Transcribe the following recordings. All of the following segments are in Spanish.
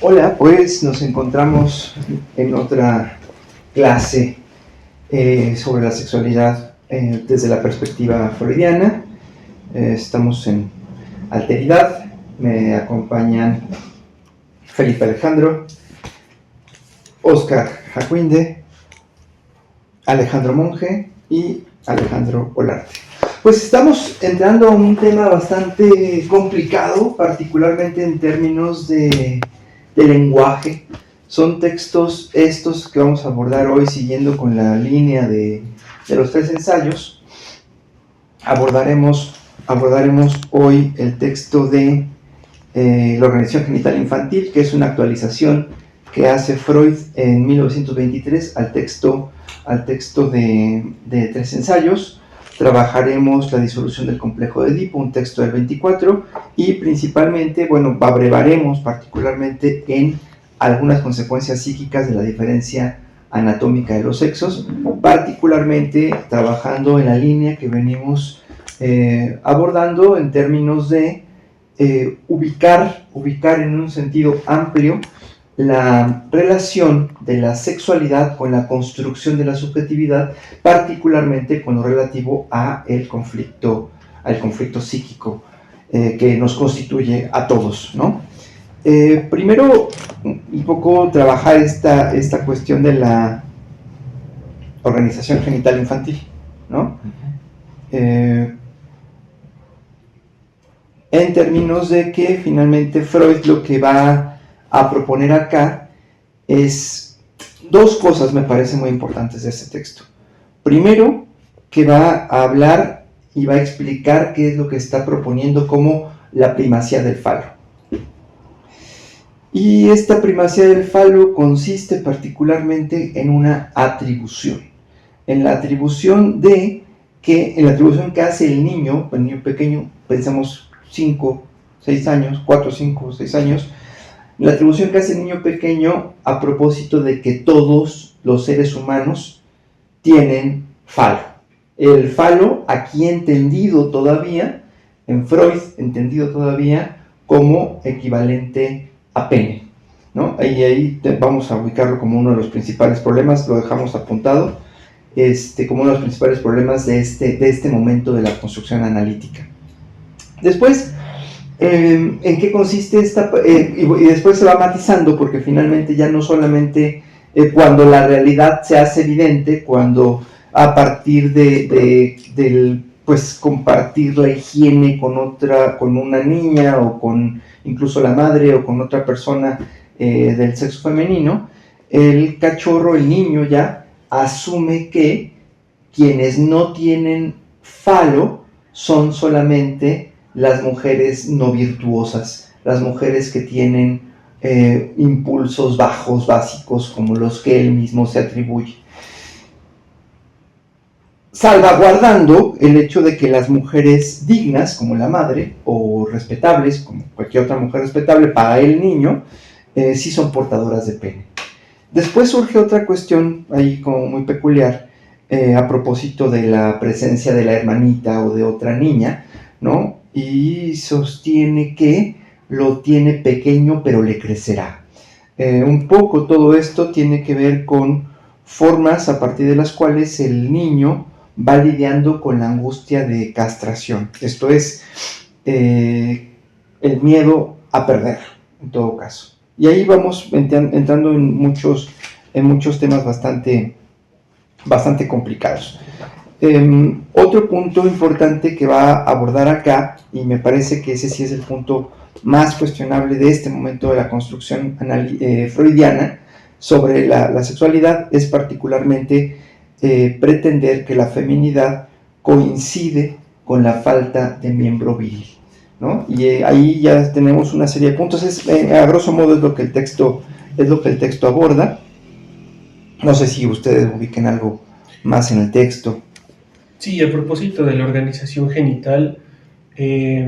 Hola, pues nos encontramos en otra clase sobre la sexualidad desde la perspectiva freudiana. Estamos en Alteridad, me acompañan Felipe Alejandro, Oscar Jacquinde, Alejandro Monge y Alejandro Olarte. Pues estamos entrando a un tema bastante complicado, particularmente en términos de lenguaje. Son textos estos que vamos a abordar hoy siguiendo con la línea de los tres ensayos. Abordaremos hoy el texto de la organización genital infantil, que es una actualización que hace Freud en 1923 al texto de tres ensayos. Trabajaremos la disolución del complejo de Edipo, un texto del 24, y principalmente, bueno, abrevaremos particularmente en algunas consecuencias psíquicas de la diferencia anatómica de los sexos, particularmente trabajando en la línea que venimos abordando en términos de ubicar en un sentido amplio la relación de la sexualidad con la construcción de la subjetividad, particularmente con lo relativo al conflicto psíquico que nos constituye a todos, ¿no? Primero, un poco trabajar esta cuestión de la organización genital infantil, ¿no? En términos de que finalmente Freud lo que va a proponer acá es dos cosas, me parecen muy importantes de este texto. Primero, que va a hablar y va a explicar qué es lo que está proponiendo como la primacía del falo. Y esta primacía del falo consiste particularmente en una atribución. En la atribución que hace el niño pequeño, pensamos 5, 6 años, 4, 5, 6 años, la atribución que hace el niño pequeño a propósito de que todos los seres humanos tienen falo. El falo, aquí entendido todavía, en Freud, entendido todavía como equivalente a pene, ¿no? Ahí vamos a ubicarlo como uno de los principales problemas, lo dejamos apuntado, como uno de los principales problemas de este momento de la construcción analítica. Después, ¿en qué consiste y después se va matizando, porque finalmente ya no solamente cuando la realidad se hace evidente, cuando a partir del pues compartir la higiene con una niña o con incluso la madre o con otra persona del sexo femenino, el cachorro, el niño ya asume que quienes no tienen falo son solamente las mujeres no virtuosas, las mujeres que tienen impulsos bajos, básicos, como los que él mismo se atribuye. Salvaguardando el hecho de que las mujeres dignas, como la madre, o respetables, como cualquier otra mujer respetable para el niño, sí son portadoras de pene. Después surge otra cuestión ahí como muy peculiar, a propósito de la presencia de la hermanita o de otra niña, ¿no? Y sostiene que lo tiene pequeño pero le crecerá. Un poco todo esto tiene que ver con formas a partir de las cuales el niño va lidiando con la angustia de castración. Esto es el miedo a perder, en todo caso. Y ahí vamos entrando en muchos temas bastante complicados. Otro punto importante que va a abordar acá, y me parece que ese sí es el punto más cuestionable de este momento de la construcción freudiana sobre la sexualidad, es particularmente pretender que la feminidad coincide con la falta de miembro viril, ¿no? Y ahí ya tenemos una serie de puntos. A grosso modo es lo que el texto aborda. No sé si ustedes ubiquen algo más en el texto. Sí, a propósito de la organización genital, es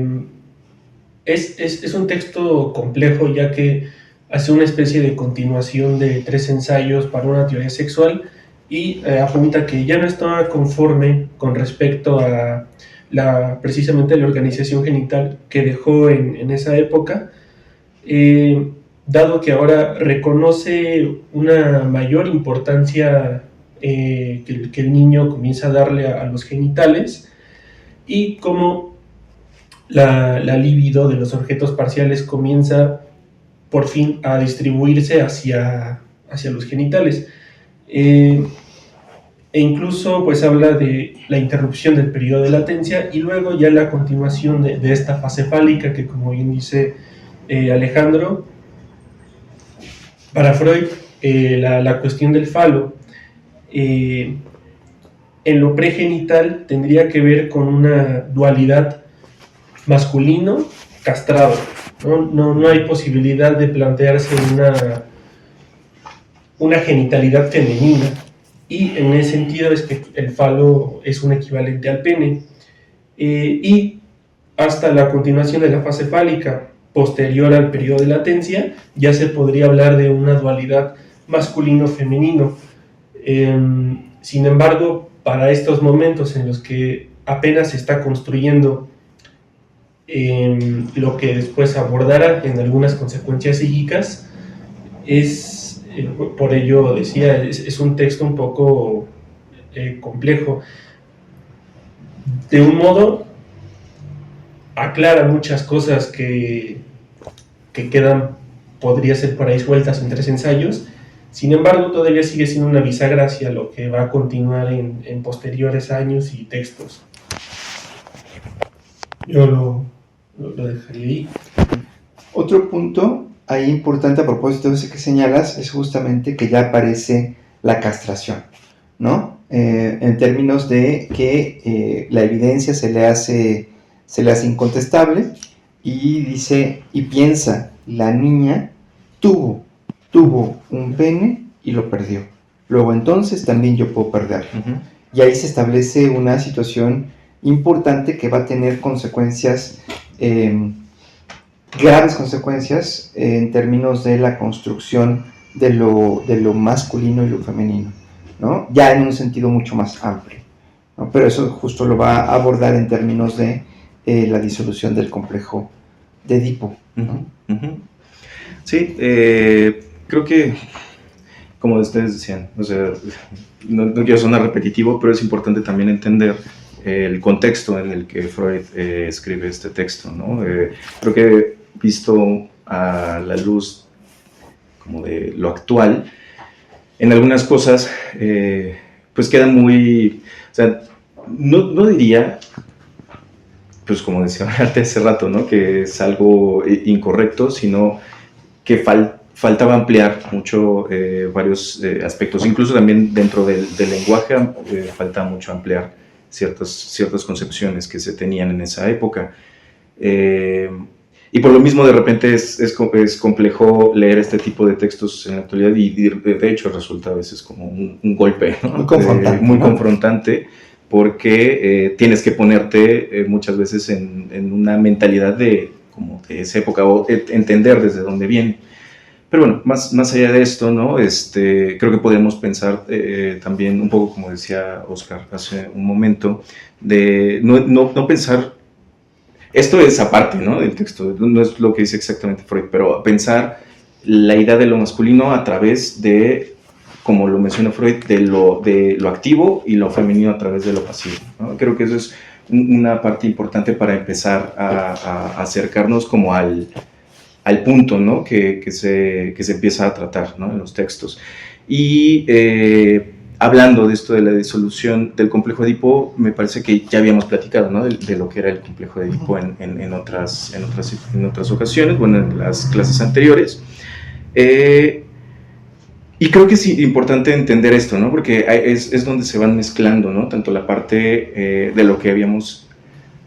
un texto complejo, ya que hace una especie de continuación de tres ensayos para una teoría sexual y apunta que ya no estaba conforme con respecto a precisamente la organización genital que dejó en esa época. dado que ahora reconoce una mayor importancia que el niño comienza a darle a los genitales, y cómo la libido de los objetos parciales comienza por fin a distribuirse hacia los genitales. E incluso pues habla de la interrupción del periodo de latencia y luego ya la continuación de esta fase fálica que, como bien dice Alejandro, para Freud la cuestión del falo en lo pregenital tendría que ver con una dualidad masculino castrado. No hay posibilidad de plantearse una genitalidad femenina, y en ese sentido es que el falo es un equivalente al pene, y hasta la continuación de la fase fálica posterior al periodo de latencia ya se podría hablar de una dualidad masculino-femenino. Sin embargo, para estos momentos en los que apenas se está construyendo lo que después abordará en algunas consecuencias psíquicas, por ello decía, es un texto un poco complejo. De un modo, aclara muchas cosas que quedan, podría ser por ahí sueltas en 3 ensayos. Sin embargo, todavía sigue siendo una bisagra hacia lo que va a continuar en posteriores años y textos. Yo lo dejaría ahí. Otro punto ahí importante a propósito de ese que señalas es justamente que ya aparece la castración, ¿no? En términos de que la evidencia se le hace incontestable, y dice y piensa, la niña tuvo un pene y lo perdió. Luego entonces también yo puedo perderlo. Uh-huh. Y ahí se establece una situación importante que va a tener consecuencias, graves consecuencias en términos de la construcción de lo masculino y lo femenino, ¿no? Ya en un sentido mucho más amplio, ¿no? Pero eso justo lo va a abordar en términos de la disolución del complejo de Edipo, ¿no? Uh-huh. Uh-huh. Sí, creo que, como ustedes decían, o sea, no quiero sonar repetitivo, pero es importante también entender el contexto en el que Freud escribe este texto, ¿no? Creo que visto a la luz como de lo actual, en algunas cosas pues queda muy, o sea, no diría, pues como decía hace rato, ¿no? Que es algo incorrecto, sino que faltaba ampliar mucho varios aspectos, incluso también dentro del lenguaje falta mucho ampliar ciertas concepciones que se tenían en esa época. Y por lo mismo de repente es complejo leer este tipo de textos en la actualidad, y de hecho resulta a veces como un golpe, ¿no? Muy confrontante, porque tienes que ponerte muchas veces en una mentalidad de esa época, o entender desde dónde viene. Pero bueno, más allá de esto, ¿no? Creo que podemos pensar también un poco, como decía Oscar hace un momento, de no pensar, esto es aparte, ¿no? Del texto, no es lo que dice exactamente Freud, pero pensar la idea de lo masculino a través de, como lo menciona Freud, de lo activo, y lo femenino a través de lo pasivo, ¿no? Creo que eso es una parte importante para empezar a acercarnos como al punto, ¿no? que se empieza a tratar, ¿no? En los textos. Y hablando de esto de la disolución del complejo de Edipo, me parece que ya habíamos platicado, ¿no? de lo que era el complejo de Edipo en otras ocasiones, bueno, en las clases anteriores. Y creo que es importante entender esto, ¿no? Porque es donde se van mezclando, ¿no? Tanto la parte de lo que habíamos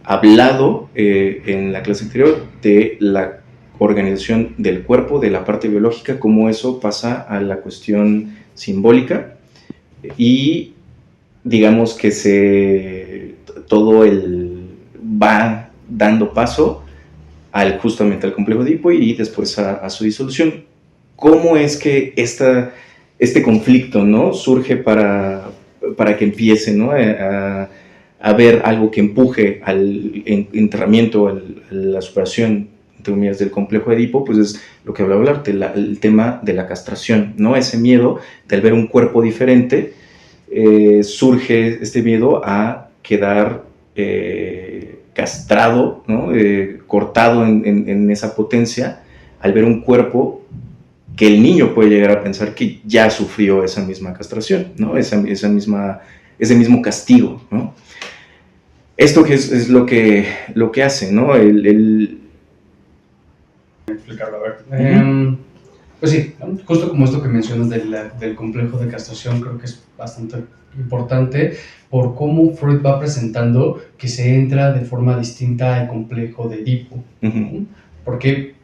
hablado en la clase anterior, de la organización del cuerpo, de la parte biológica, cómo eso pasa a la cuestión simbólica, y digamos que todo va dando paso justamente al complejo de Edipo, y después a su disolución. ¿Cómo es que este conflicto, ¿no? surge para que empiece, ¿no? a ver algo que empuje al enterramiento, a la superación anatomías del complejo de Edipo, pues es lo que hablaba hablarte, el tema de la castración, ¿no? Ese miedo de al ver un cuerpo diferente, surge este miedo a quedar castrado, ¿no? Cortado en esa potencia, al ver un cuerpo que el niño puede llegar a pensar que ya sufrió esa misma castración, ¿no? Ese mismo castigo, ¿no? Esto que es lo que hace, ¿no? Explicarlo, a ver. Pues sí, ¿no? Justo como esto que mencionas del complejo de castración, creo que es bastante importante por cómo Freud va presentando que se entra de forma distinta al complejo de Edipo. Uh-huh. Porque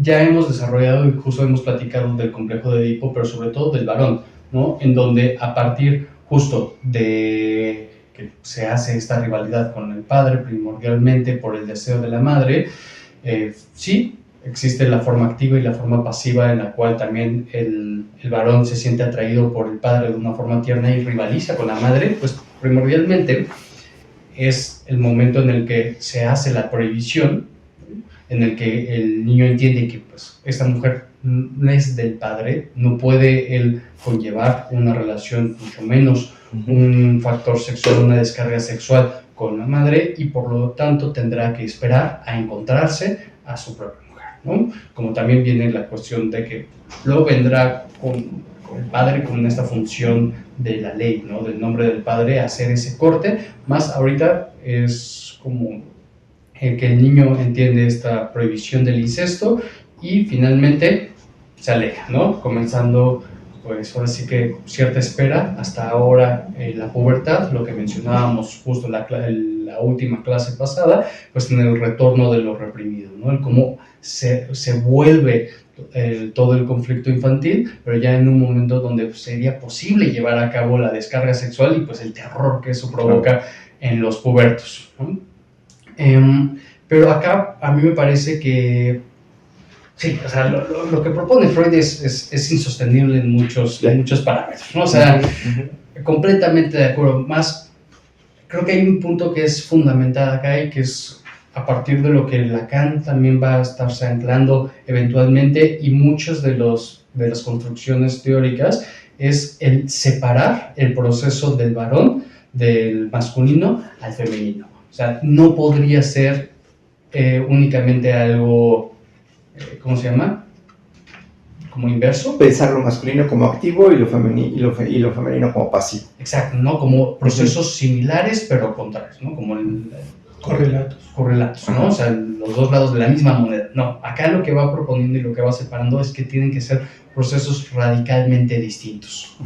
ya hemos desarrollado y justo hemos platicado del complejo de Edipo, pero sobre todo del varón, ¿no? En donde a partir justo de que se hace esta rivalidad con el padre primordialmente por el deseo de la madre, sí, existe la forma activa y la forma pasiva en la cual también el varón se siente atraído por el padre de una forma tierna y rivaliza con la madre, pues primordialmente es el momento en el que se hace la prohibición, en el que el niño entiende que pues, esta mujer no es del padre, no puede él conllevar una relación, mucho menos un factor sexual, una descarga sexual con la madre, y por lo tanto tendrá que esperar a encontrarse a su propia mujer, ¿no? Como también viene la cuestión de que luego vendrá con el padre con esta función de la ley, ¿no? Del nombre del padre, hacer ese corte, más ahorita es como el que el niño entiende esta prohibición del incesto y finalmente se aleja, ¿no? Comenzando, pues ahora sí que cierta espera hasta ahora la pubertad, lo que mencionábamos justo en la última clase pasada, pues en el retorno de lo reprimido, ¿no? El cómo se vuelve todo el conflicto infantil, pero ya en un momento donde pues, sería posible llevar a cabo la descarga sexual y pues el terror que eso provoca en los pubertos, ¿no? Pero acá a mí me parece que sí, o sea, lo que propone Freud es insostenible en muchos parámetros, ¿no? O sea, completamente de acuerdo. Más, creo que hay un punto que es fundamental acá y que es a partir de lo que Lacan también va a estarse anclando eventualmente, y muchas de las construcciones teóricas, es el separar el proceso del varón, del masculino al femenino. O sea, no podría ser únicamente algo, ¿cómo se llama? Como inverso. Pensar lo masculino como activo y lo femenino como pasivo. Exacto, ¿no? Como procesos similares pero contrarios, ¿no? Como correlatos, ¿no? O sea, los dos lados de la misma moneda. No, acá lo que va proponiendo y lo que va separando es que tienen que ser procesos radicalmente distintos,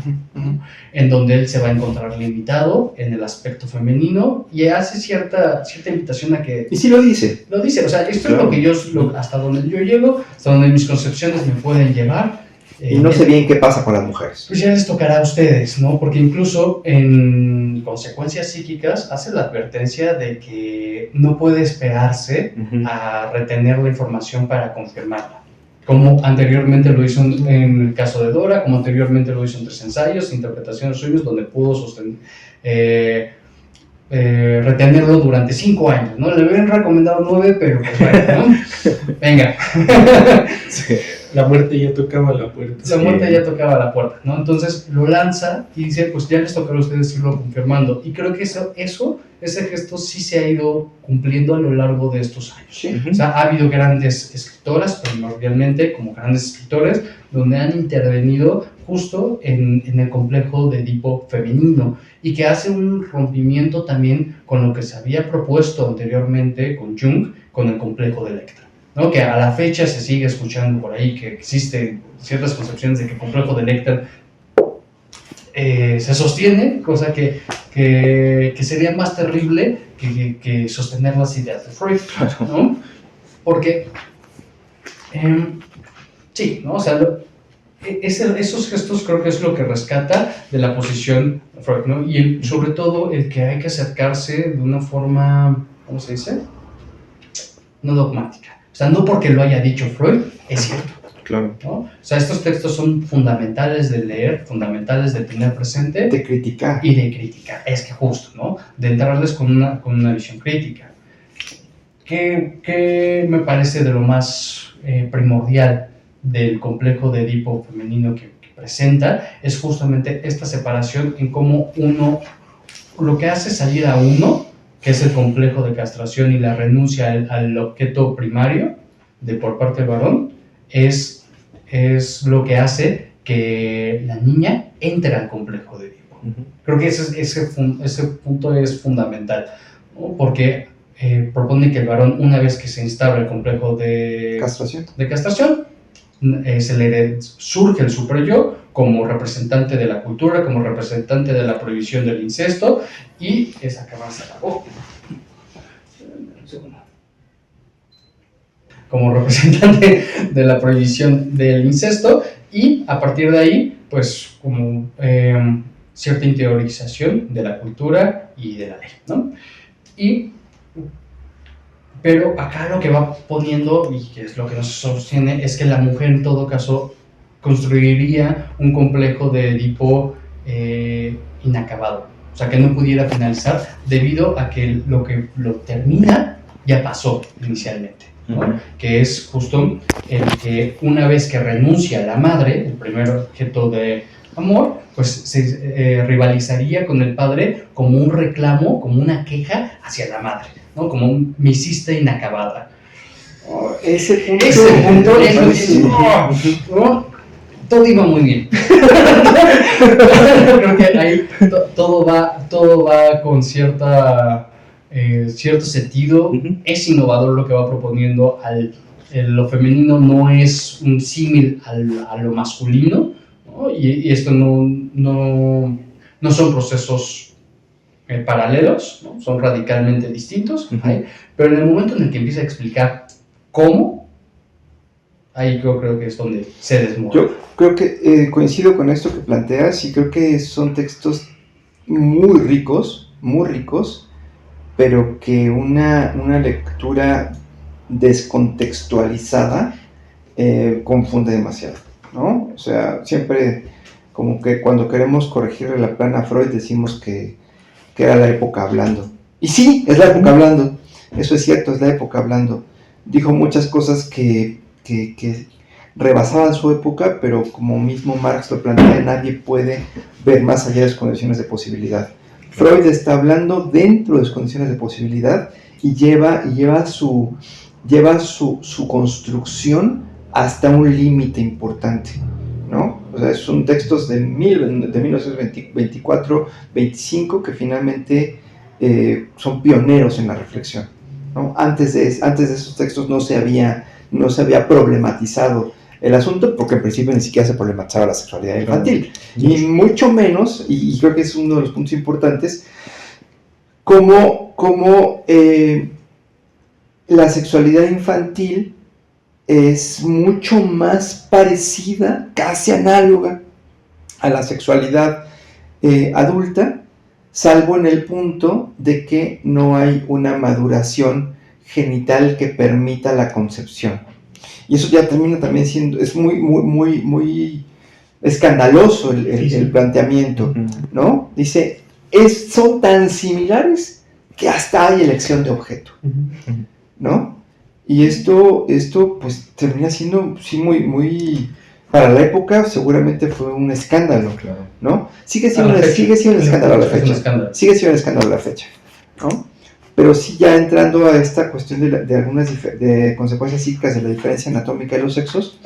en donde él se va a encontrar limitado en el aspecto femenino y hace cierta invitación a que... Y sí lo dice. Lo dice, o sea, esto claro. Es lo que hasta donde yo llego, hasta donde mis concepciones me pueden llevar. Y no sé bien qué pasa con las mujeres. Pues ya les tocará a ustedes, ¿no? Porque incluso en Consecuencias Psíquicas hace la advertencia de que no puede esperarse a retener la información para confirmarla. Como anteriormente lo hizo en el caso de Dora, como anteriormente lo hizo en 3 ensayos, interpretaciones suyas, donde pudo retenerlo durante 5 años, ¿no? Le habían recomendado 9, pero pues bueno, ¿no? Venga. Sí. La muerte ya tocaba la puerta. La muerte ya tocaba la puerta, ¿no? Entonces lo lanza y dice, pues ya les tocará a ustedes irlo confirmando. Y creo que ese gesto sí se ha ido cumpliendo a lo largo de estos años. Sí. O sea, ha habido grandes escritoras, primordialmente como grandes escritores, donde han intervenido justo en el complejo de Edipo femenino y que hace un rompimiento también con lo que se había propuesto anteriormente con Jung, con el complejo de Electra, ¿no? Que a la fecha se sigue escuchando por ahí que existen ciertas concepciones de que el complejo de Electra se sostiene, cosa que sería más terrible que sostener las ideas de Freud, ¿no? Porque sí, ¿no? O sea, esos gestos creo que es lo que rescata de la posición de Freud, ¿no? Y sobre todo el que hay que acercarse de una forma, ¿cómo se dice? No dogmática. O sea, no porque lo haya dicho Freud, es cierto. Claro. ¿No? O sea, estos textos son fundamentales de leer, fundamentales de tener presente. De criticar. Y de criticar. Es que justo, ¿no? De entrarles con una visión crítica. ¿qué me parece de lo más primordial del complejo de Edipo femenino que presenta? Es justamente esta separación en cómo uno, lo que hace salir a uno, que es el complejo de castración y la renuncia al objeto primario por parte del varón, es lo que hace que la niña entre al complejo de Edipo. Creo que ese punto es fundamental, ¿no? Porque propone que el varón, una vez que se instala el complejo de castración, surge el superyo como representante de la cultura, como representante de la prohibición del incesto, y esa cámara se acabó. Como representante de la prohibición del incesto, y a partir de ahí, pues como cierta interiorización de la cultura y de la ley, ¿no? Pero acá lo que va poniendo, y que es lo que nos sostiene, es que la mujer en todo caso construiría un complejo de Edipo inacabado, o sea, que no pudiera finalizar debido a que lo termina ya pasó inicialmente, ¿no? Que es justo el que una vez que renuncia a la madre, el primer objeto de amor, pues se rivalizaría con el padre como un reclamo, como una queja hacia la madre, ¿no? Como un me hiciste inacabada. Ese punto es ¿no? Todo iba muy bien. Creo que ahí todo va con cierto sentido. Es innovador lo que va proponiendo. Lo femenino no es un símil a lo masculino, ¿no? Y esto no son procesos paralelos, ¿no? Son radicalmente distintos, pero en el momento en el que empieza a explicar cómo, ahí yo creo que es donde se desmonta. Yo creo que coincido con esto que planteas, y creo que son textos muy ricos, pero que una lectura descontextualizada confunde demasiado, ¿no? O sea, siempre como que cuando queremos corregirle la plana a Freud decimos que era la época hablando. Y sí, es la época hablando, eso es cierto, es la época hablando. Dijo muchas cosas que rebasaban su época, pero como mismo Marx lo plantea, nadie puede ver más allá de sus condiciones de posibilidad. Freud está hablando dentro de sus condiciones de posibilidad y lleva su construcción hasta un límite importante, ¿no? O sea, son textos de 1924-25 que finalmente son pioneros en la reflexión, ¿no? Antes de esos textos no se había problematizado el asunto, porque en principio ni siquiera se problematizaba la sexualidad infantil, y mucho menos, y creo que es uno de los puntos importantes, cómo la sexualidad infantil es mucho más parecida, casi análoga a la sexualidad adulta, salvo en el punto de que no hay una maduración genital que permita la concepción. Y eso ya termina también siendo, es muy escandaloso el planteamiento, ¿no? Dice, son tan similares que hasta hay elección de objeto, ¿no? Y esto pues termina siendo, sí, muy para la época seguramente fue un escándalo, ¿no? Sigue siendo un escándalo a la fecha. Sigue siendo un escándalo a la fecha, ¿no? Pero sí, ya entrando a esta cuestión de algunas de consecuencias psíquicas de la diferencia anatómica de los sexos.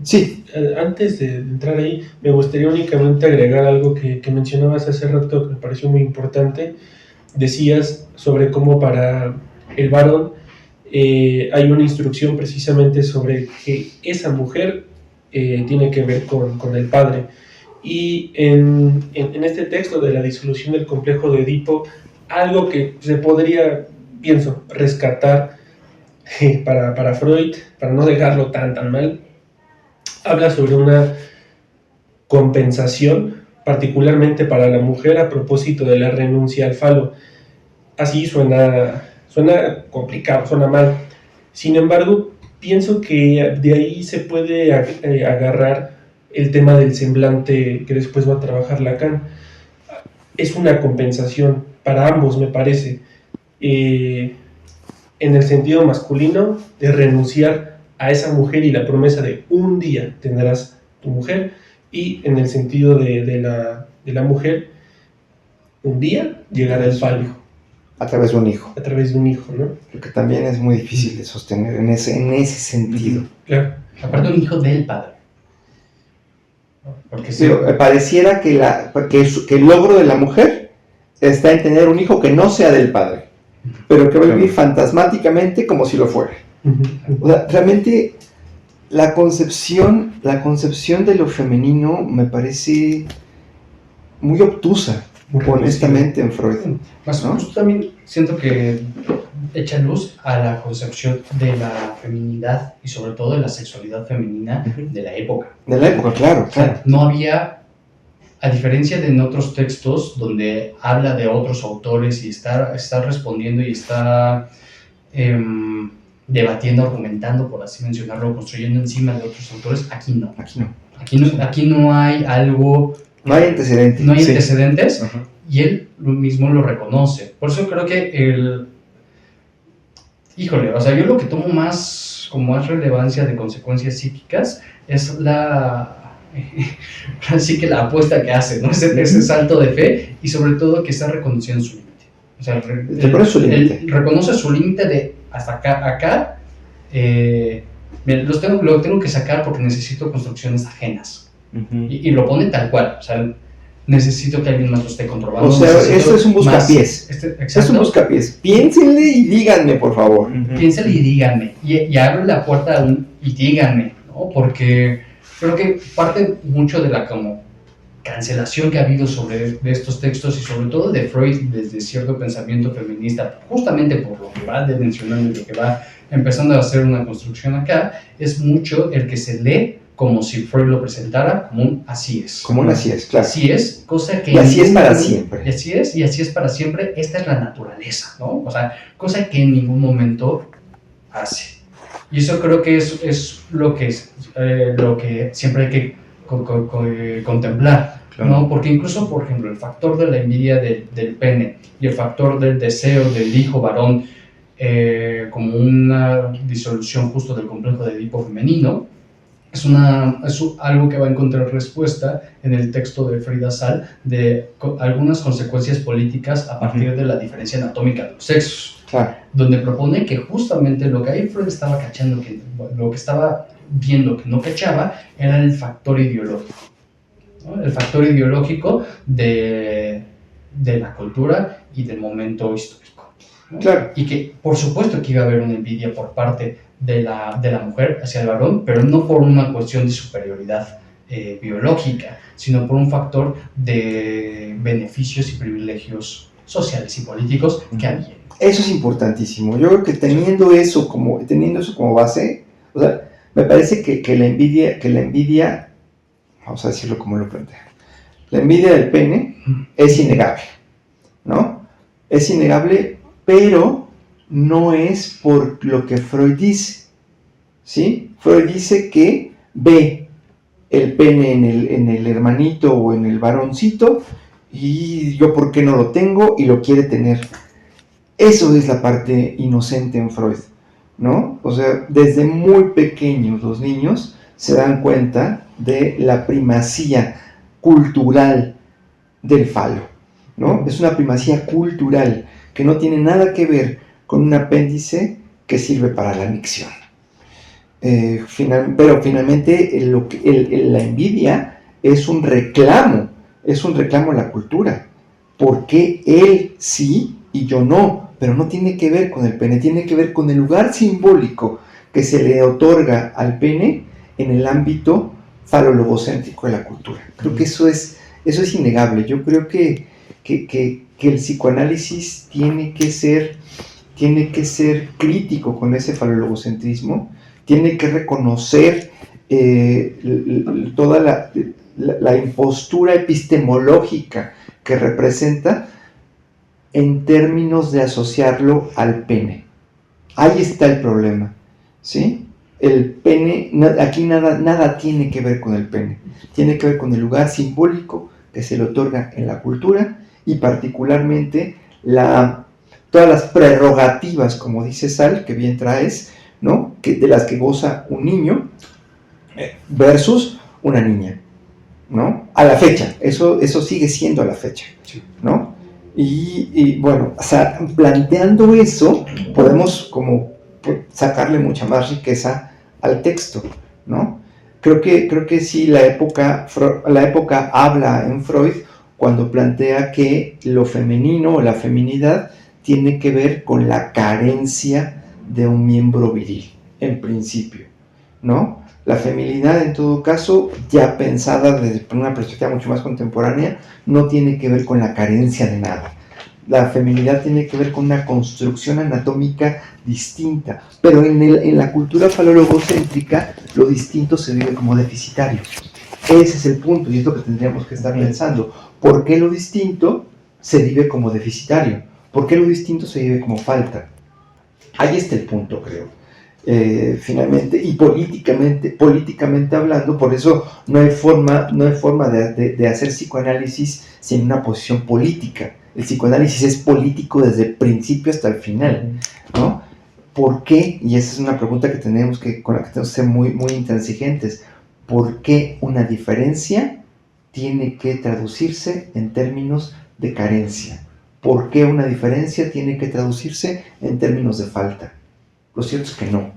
Sí. Antes de entrar ahí, me gustaría únicamente agregar algo que mencionabas hace rato que me pareció muy importante. Decías sobre cómo para el varón hay una instrucción precisamente sobre que esa mujer tiene que ver con el padre. Y en este texto de la disolución del complejo de Edipo, algo que se podría, pienso, rescatar para Freud, para no dejarlo tan mal, habla sobre una compensación, particularmente para la mujer, a propósito de la renuncia al falo. Así suena complicado, suena mal. Sin embargo, pienso que de ahí se puede agarrar el tema del semblante que después va a trabajar Lacan. Es una compensación para ambos, me parece. en el sentido masculino de renunciar a esa mujer y la promesa de un día tendrás tu mujer, y en el sentido de la mujer, un día llegará el falo A través de un hijo. a través de un hijo, ¿no? Lo que también es muy difícil de sostener en ese sentido. Claro. Aparte, un hijo del padre. Porque sí, Pero pareciera que el logro de la mujer está en tener un hijo que no sea del padre, pero que va a vivir fantasmáticamente como si lo fuera. O sea, realmente la concepción de lo femenino me parece muy obtusa, honestamente, en Freud. más ¿no? justo también siento que echa luz a la concepción de la feminidad y sobre todo de la sexualidad femenina de la época. De la época, claro, O sea, claro. no había, a diferencia de en otros textos donde habla de otros autores y está respondiendo y está debatiendo, argumentando, por así mencionarlo, construyendo encima de otros autores, aquí no. Aquí no hay algo, No hay antecedentes. no hay Sí. antecedentes. Ajá. Y él mismo lo reconoce. Por eso creo que híjole, o sea, yo lo que tomo como más relevancia de consecuencias psíquicas es así que la apuesta que hace, ¿no? Ese salto de fe y sobre todo que está reconociendo su límite. O sea, Reconoce su límite. él reconoce su límite de hasta acá, mira, lo tengo que sacar porque necesito construcciones ajenas. Ujú. Y lo pone tal cual, o sea, necesito que alguien más lo esté comprobando. O sea, necesito esto es un buscapiés. exacto. Es un buscapiés. Piénsenle y díganme, por favor. Ujú. Piénsale y díganme, y abre la puerta a y díganme, ¿no? Porque creo que parte mucho de la como cancelación que ha habido de estos textos y sobre todo de Freud desde cierto pensamiento feminista, justamente por lo que va mencionando y lo que va empezando a hacer una construcción acá, es mucho el que se lee como si Freud lo presentara como un así es. Como un así es, claro. Así es, cosa que... Y así es para siempre. Y así es para siempre, esta es la naturaleza, ¿no? O sea, cosa que en ningún momento hace. Y eso creo que es lo que siempre hay que contemplar, Claro. ¿no? Porque incluso, por ejemplo, el factor de la envidia del pene y el factor del deseo del hijo varón como una disolución justo del complejo de Edipo femenino, es algo que va a encontrar respuesta en el texto de Frida Sal de algunas consecuencias políticas a partir de la diferencia anatómica de los sexos, Claro. donde propone que justamente lo que ahí Freud estaba cachando, lo que estaba viendo que no cachaba, era el factor ideológico, ¿no? El factor ideológico de la cultura y del momento histórico, ¿no? Claro. Y que por supuesto que iba a haber una envidia por parte de la mujer hacia el varón, pero no por una cuestión de superioridad biológica, sino por un factor de beneficios y privilegios sociales y políticos que había. Eso es importantísimo. Yo creo que teniendo eso como base, o sea, me parece que la envidia, vamos a decirlo como lo plantea, la envidia del pene es innegable, ¿no? Es innegable, pero no es por lo que Freud dice, ¿sí? Freud dice que ve el pene en el hermanito o en el varoncito y yo por qué no lo tengo y lo quiere tener. Eso es la parte inocente en Freud, ¿no? O sea, desde muy pequeños los niños se dan cuenta de la primacía cultural del falo, ¿no? Es una primacía cultural que no tiene nada que ver con un apéndice que sirve para la micción. Pero finalmente la envidia es un reclamo a la cultura. ¿Por qué él sí y yo no? Pero no tiene que ver con el pene, tiene que ver con el lugar simbólico que se le otorga al pene en el ámbito falologocéntrico de la cultura. Creo que eso es innegable. Yo creo que el psicoanálisis tiene que ser crítico con ese falologocentrismo, tiene que reconocer toda la impostura epistemológica que representa en términos de asociarlo al pene. Ahí está el problema, ¿sí? El pene, aquí nada tiene que ver con el pene, tiene que ver con el lugar simbólico que se le otorga en la cultura y particularmente la todas las prerrogativas, como dice Sal, que bien traes, ¿no? De las que goza un niño versus una niña, ¿no? A la fecha, eso sigue siendo a la fecha, ¿no? Y bueno, o sea, planteando eso, podemos como sacarle mucha más riqueza al texto, ¿no? Creo que sí, la época habla en Freud cuando plantea que lo femenino o la feminidad tiene que ver con la carencia de un miembro viril, en principio, ¿no? La feminidad, en todo caso, ya pensada desde una perspectiva mucho más contemporánea, no tiene que ver con la carencia de nada. La feminidad tiene que ver con una construcción anatómica distinta, pero en la cultura falologocéntrica lo distinto se vive como deficitario. Ese es el punto y es lo que tendríamos que estar pensando. ¿Por qué lo distinto se vive como deficitario? ¿Por qué lo distinto se vive como falta? Ahí está el punto, creo. Finalmente, y políticamente hablando, por eso no hay forma de hacer psicoanálisis sin una posición política. El psicoanálisis es político desde el principio hasta el final, ¿no? ¿Por qué? Y esa es una pregunta con la que tenemos que ser muy, muy intransigentes. ¿Por qué una diferencia tiene que traducirse en términos de carencia? ¿Por qué una diferencia tiene que traducirse en términos de falta? Lo cierto es que no.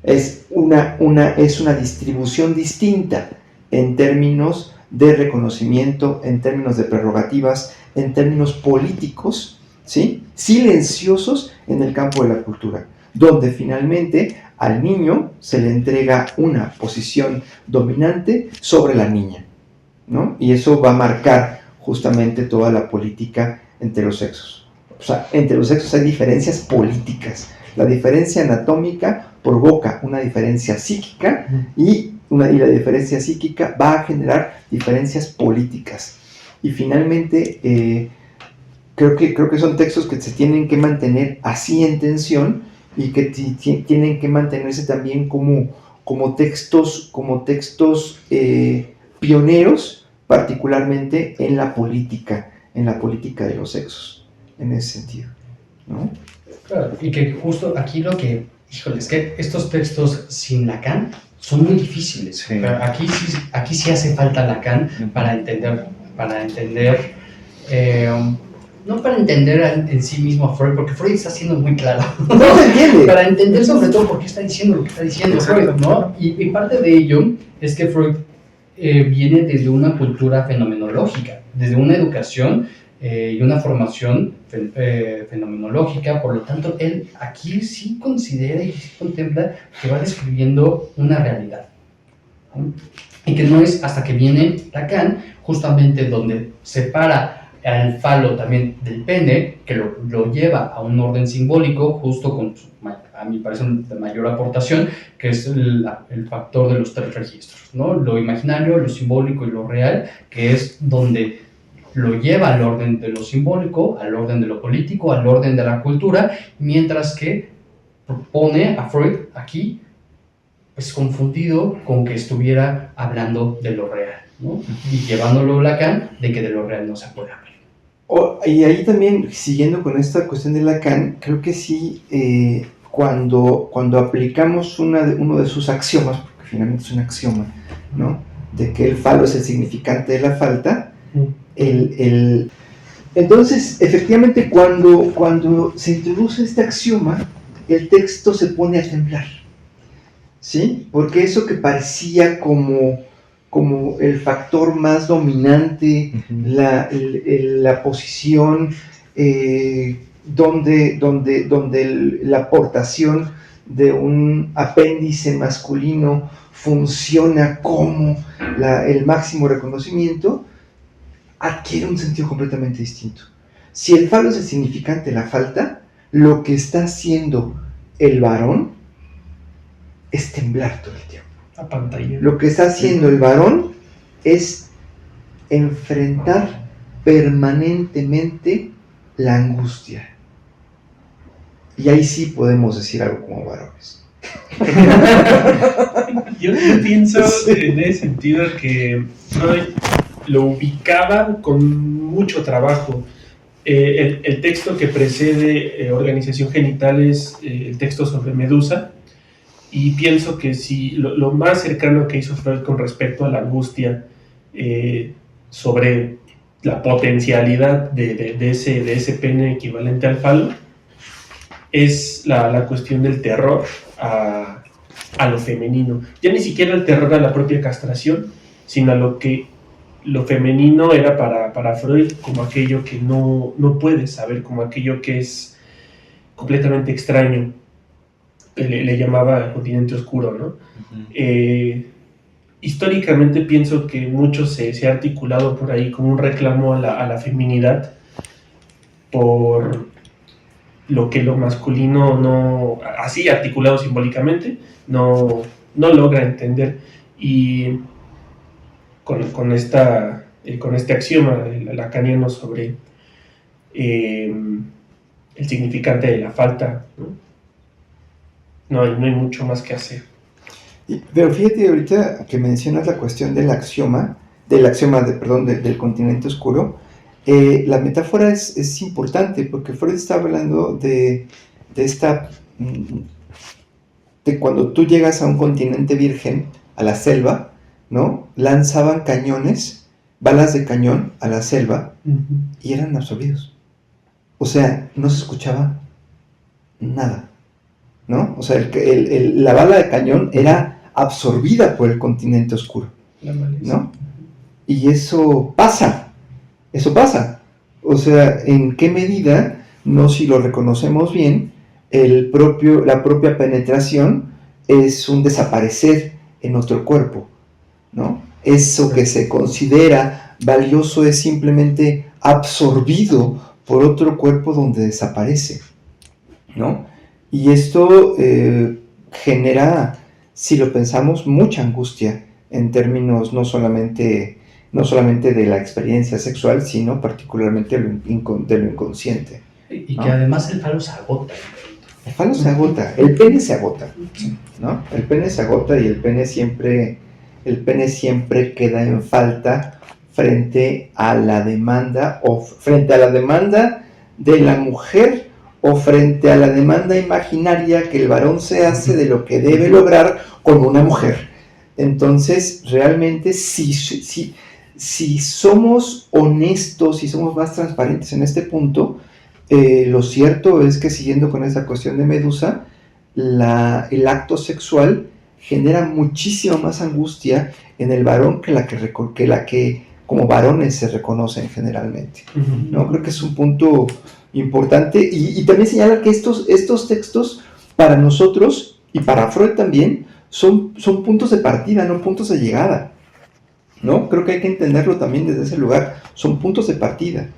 Es una distribución distinta en términos de reconocimiento, en términos de prerrogativas, en términos políticos, ¿sí? Silenciosos en el campo de la cultura, donde finalmente al niño se le entrega una posición dominante sobre la niña, ¿no? Y eso va a marcar justamente toda la política entre los sexos. O sea, entre los sexos hay diferencias políticas. La diferencia anatómica provoca una diferencia psíquica y la diferencia psíquica va a generar diferencias políticas. Y finalmente, creo que son textos que se tienen que mantener así en tensión y que tienen que mantenerse también como textos pioneros, particularmente en la política de los sexos, en ese sentido, ¿no? Claro, y que justo aquí es que estos textos sin Lacan son muy difíciles. Sí. Aquí sí hace falta Lacan para entender, no para entender en sí mismo a Freud, porque Freud está siendo muy claro. No se entiende. Para entender sobre todo por qué está diciendo lo que está diciendo Freud, ¿no? Y parte de ello es que Freud viene desde una cultura fenomenológica, desde una educación y una formación fenomenológica. Por lo tanto, él aquí sí considera y sí contempla que va describiendo una realidad, ¿no? Y que no es hasta que viene Lacan, justamente donde separa al falo también del pene, que lo lleva a un orden simbólico, justo con, a mi parecer, de mayor aportación, que es el factor de los 3 registros, ¿no? Lo imaginario, lo simbólico y lo real, que es donde lo lleva al orden de lo simbólico, al orden de lo político, al orden de la cultura, mientras que pone a Freud aquí pues confundido con que estuviera hablando de lo real, ¿no? Y llevándolo a Lacan de que de lo real no se puede hablar. Y ahí también, siguiendo con esta cuestión de Lacan, creo que sí, cuando aplicamos uno de sus axiomas, porque finalmente es un axioma, ¿no? De que el falo es el significante de la falta, entonces, efectivamente, cuando se introduce este axioma, el texto se pone a temblar, ¿sí? Porque eso que parecía como el factor más dominante, la posición donde la aportación de un apéndice masculino funciona como el máximo reconocimiento, adquiere un sentido completamente distinto. Si el falo es el significante de la falta, lo que está haciendo el varón es temblar todo el tiempo. La pantalla. Lo que está haciendo el varón es enfrentar permanentemente la angustia. Y ahí sí podemos decir algo como varones. Yo pienso en ese sentido que Freud lo ubicaba con mucho trabajo El texto que precede Organización Genital es el texto sobre Medusa, y pienso que si lo más cercano que hizo Freud con respecto a la angustia sobre la potencialidad de ese pene equivalente al falo es la cuestión del terror a lo femenino. Ya ni siquiera el terror a la propia castración, sino a lo que lo femenino era para Freud como aquello que no puedes saber, como aquello que es completamente extraño. Le llamaba el continente oscuro, ¿no? Uh-huh. Históricamente pienso que mucho se ha articulado por ahí como un reclamo a la feminidad por lo que lo masculino no, así articulado simbólicamente, no logra entender. Y con este axioma lacaniano sobre el significante de la falta, no hay mucho más que hacer. Pero fíjate ahorita que mencionas la cuestión del axioma del continente oscuro, la metáfora es importante porque Freud está hablando de cuando tú llegas a un continente virgen, a la selva, ¿no? Lanzaban cañones, balas de cañón a la selva y eran absorbidos. O sea, no se escuchaba nada, ¿no? O sea, la bala de cañón era absorbida por el continente oscuro, ¿no? Y eso pasa. O sea, ¿en qué medida? No, si lo reconocemos bien, la propia penetración es un desaparecer en otro cuerpo, ¿no? Eso que se considera valioso es simplemente absorbido por otro cuerpo donde desaparece, ¿no? Y esto genera, si lo pensamos, mucha angustia en términos no solamente de la experiencia sexual, sino particularmente de lo inconsciente. Y que además el falo se agota. El falo se agota, el pene se agota, ¿no? El pene se agota y el pene siempre queda en falta frente a la demanda de la mujer o frente a la demanda imaginaria que el varón se hace de lo que debe lograr con una mujer. Entonces, realmente, si somos honestos, si somos más transparentes en este punto, lo cierto es que, siguiendo con esa cuestión de Medusa, el acto sexual genera muchísima más angustia en el varón que la que como varones se reconocen generalmente, ¿no? Creo que es un punto importante y también señala que estos textos para nosotros y para Freud también son puntos de partida, no puntos de llegada, ¿no? Creo que hay que entenderlo también desde ese lugar, son puntos de partida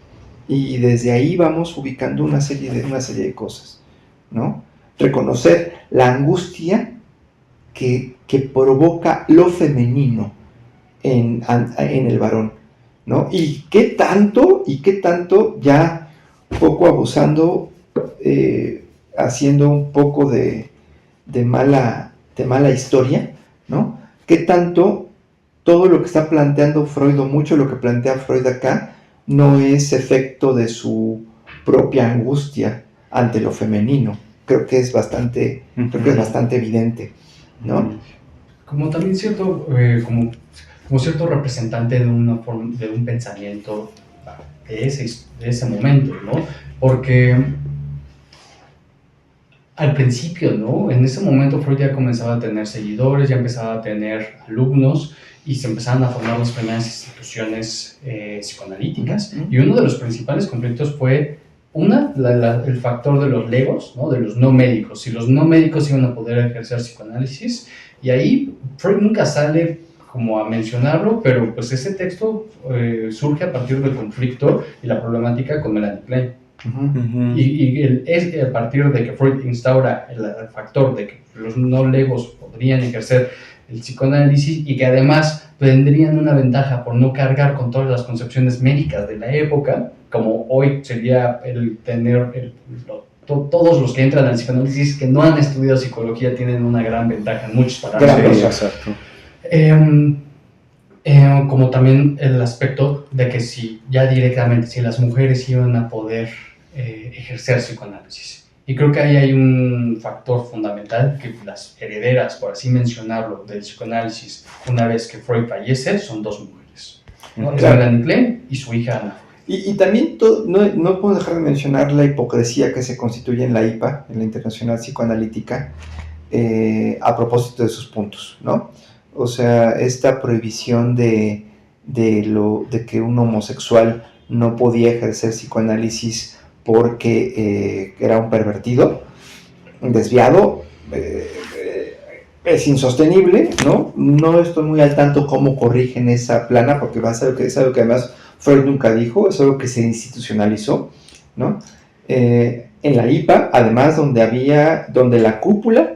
y desde ahí vamos ubicando una serie de cosas, ¿no? Reconocer la angustia que provoca lo femenino en el varón, ¿no? Y qué tanto ya poco abusando, haciendo un poco de mala historia, ¿no? Qué tanto todo lo que está planteando Freud, o mucho lo que plantea Freud acá, no es efecto de su propia angustia ante lo femenino. Creo que es bastante evidente, ¿no? Como también cierto, como cierto representante de una forma, de un pensamiento de ese momento, ¿no? Porque al principio, ¿no? En ese momento Freud ya comenzaba a tener seguidores, ya empezaba a tener alumnos y se empezaban a formar las primeras instituciones psicoanalíticas. Y uno de los principales conflictos fue el factor de los legos, ¿no? De los no médicos. Si los no médicos iban a poder ejercer psicoanálisis, y ahí Freud nunca sale como a mencionarlo, pero pues ese texto surge a partir del conflicto y la problemática con Melanie Klein. Y es a partir de que Freud instaura el factor de que los no legos podrían ejercer el psicoanálisis y que además tendrían una ventaja por no cargar con todas las concepciones médicas de la época, como hoy sería el tener todos los que entran al psicoanálisis que no han estudiado psicología tienen una gran ventaja en muchos parámetros. Sí, exacto. Como también el aspecto de que si ya directamente, si las mujeres iban a poder ejercer psicoanálisis. Y creo que ahí hay un factor fundamental, que las herederas, por así mencionarlo, del psicoanálisis, una vez que Freud fallece, son dos mujeres, ¿no? Claro. Melanie Klein y su hija Ana. Y también no puedo dejar de mencionar la hipocresía que se constituye en la IPA, en la Internacional Psicoanalítica, a propósito de sus puntos, ¿no? O sea, esta prohibición de que un homosexual no podía ejercer psicoanálisis porque era un pervertido, un desviado, es insostenible, ¿no? No estoy muy al tanto cómo corrigen esa plana, porque es algo que además Freud nunca dijo, es algo que se institucionalizó, ¿no? En la IPA, además, donde la cúpula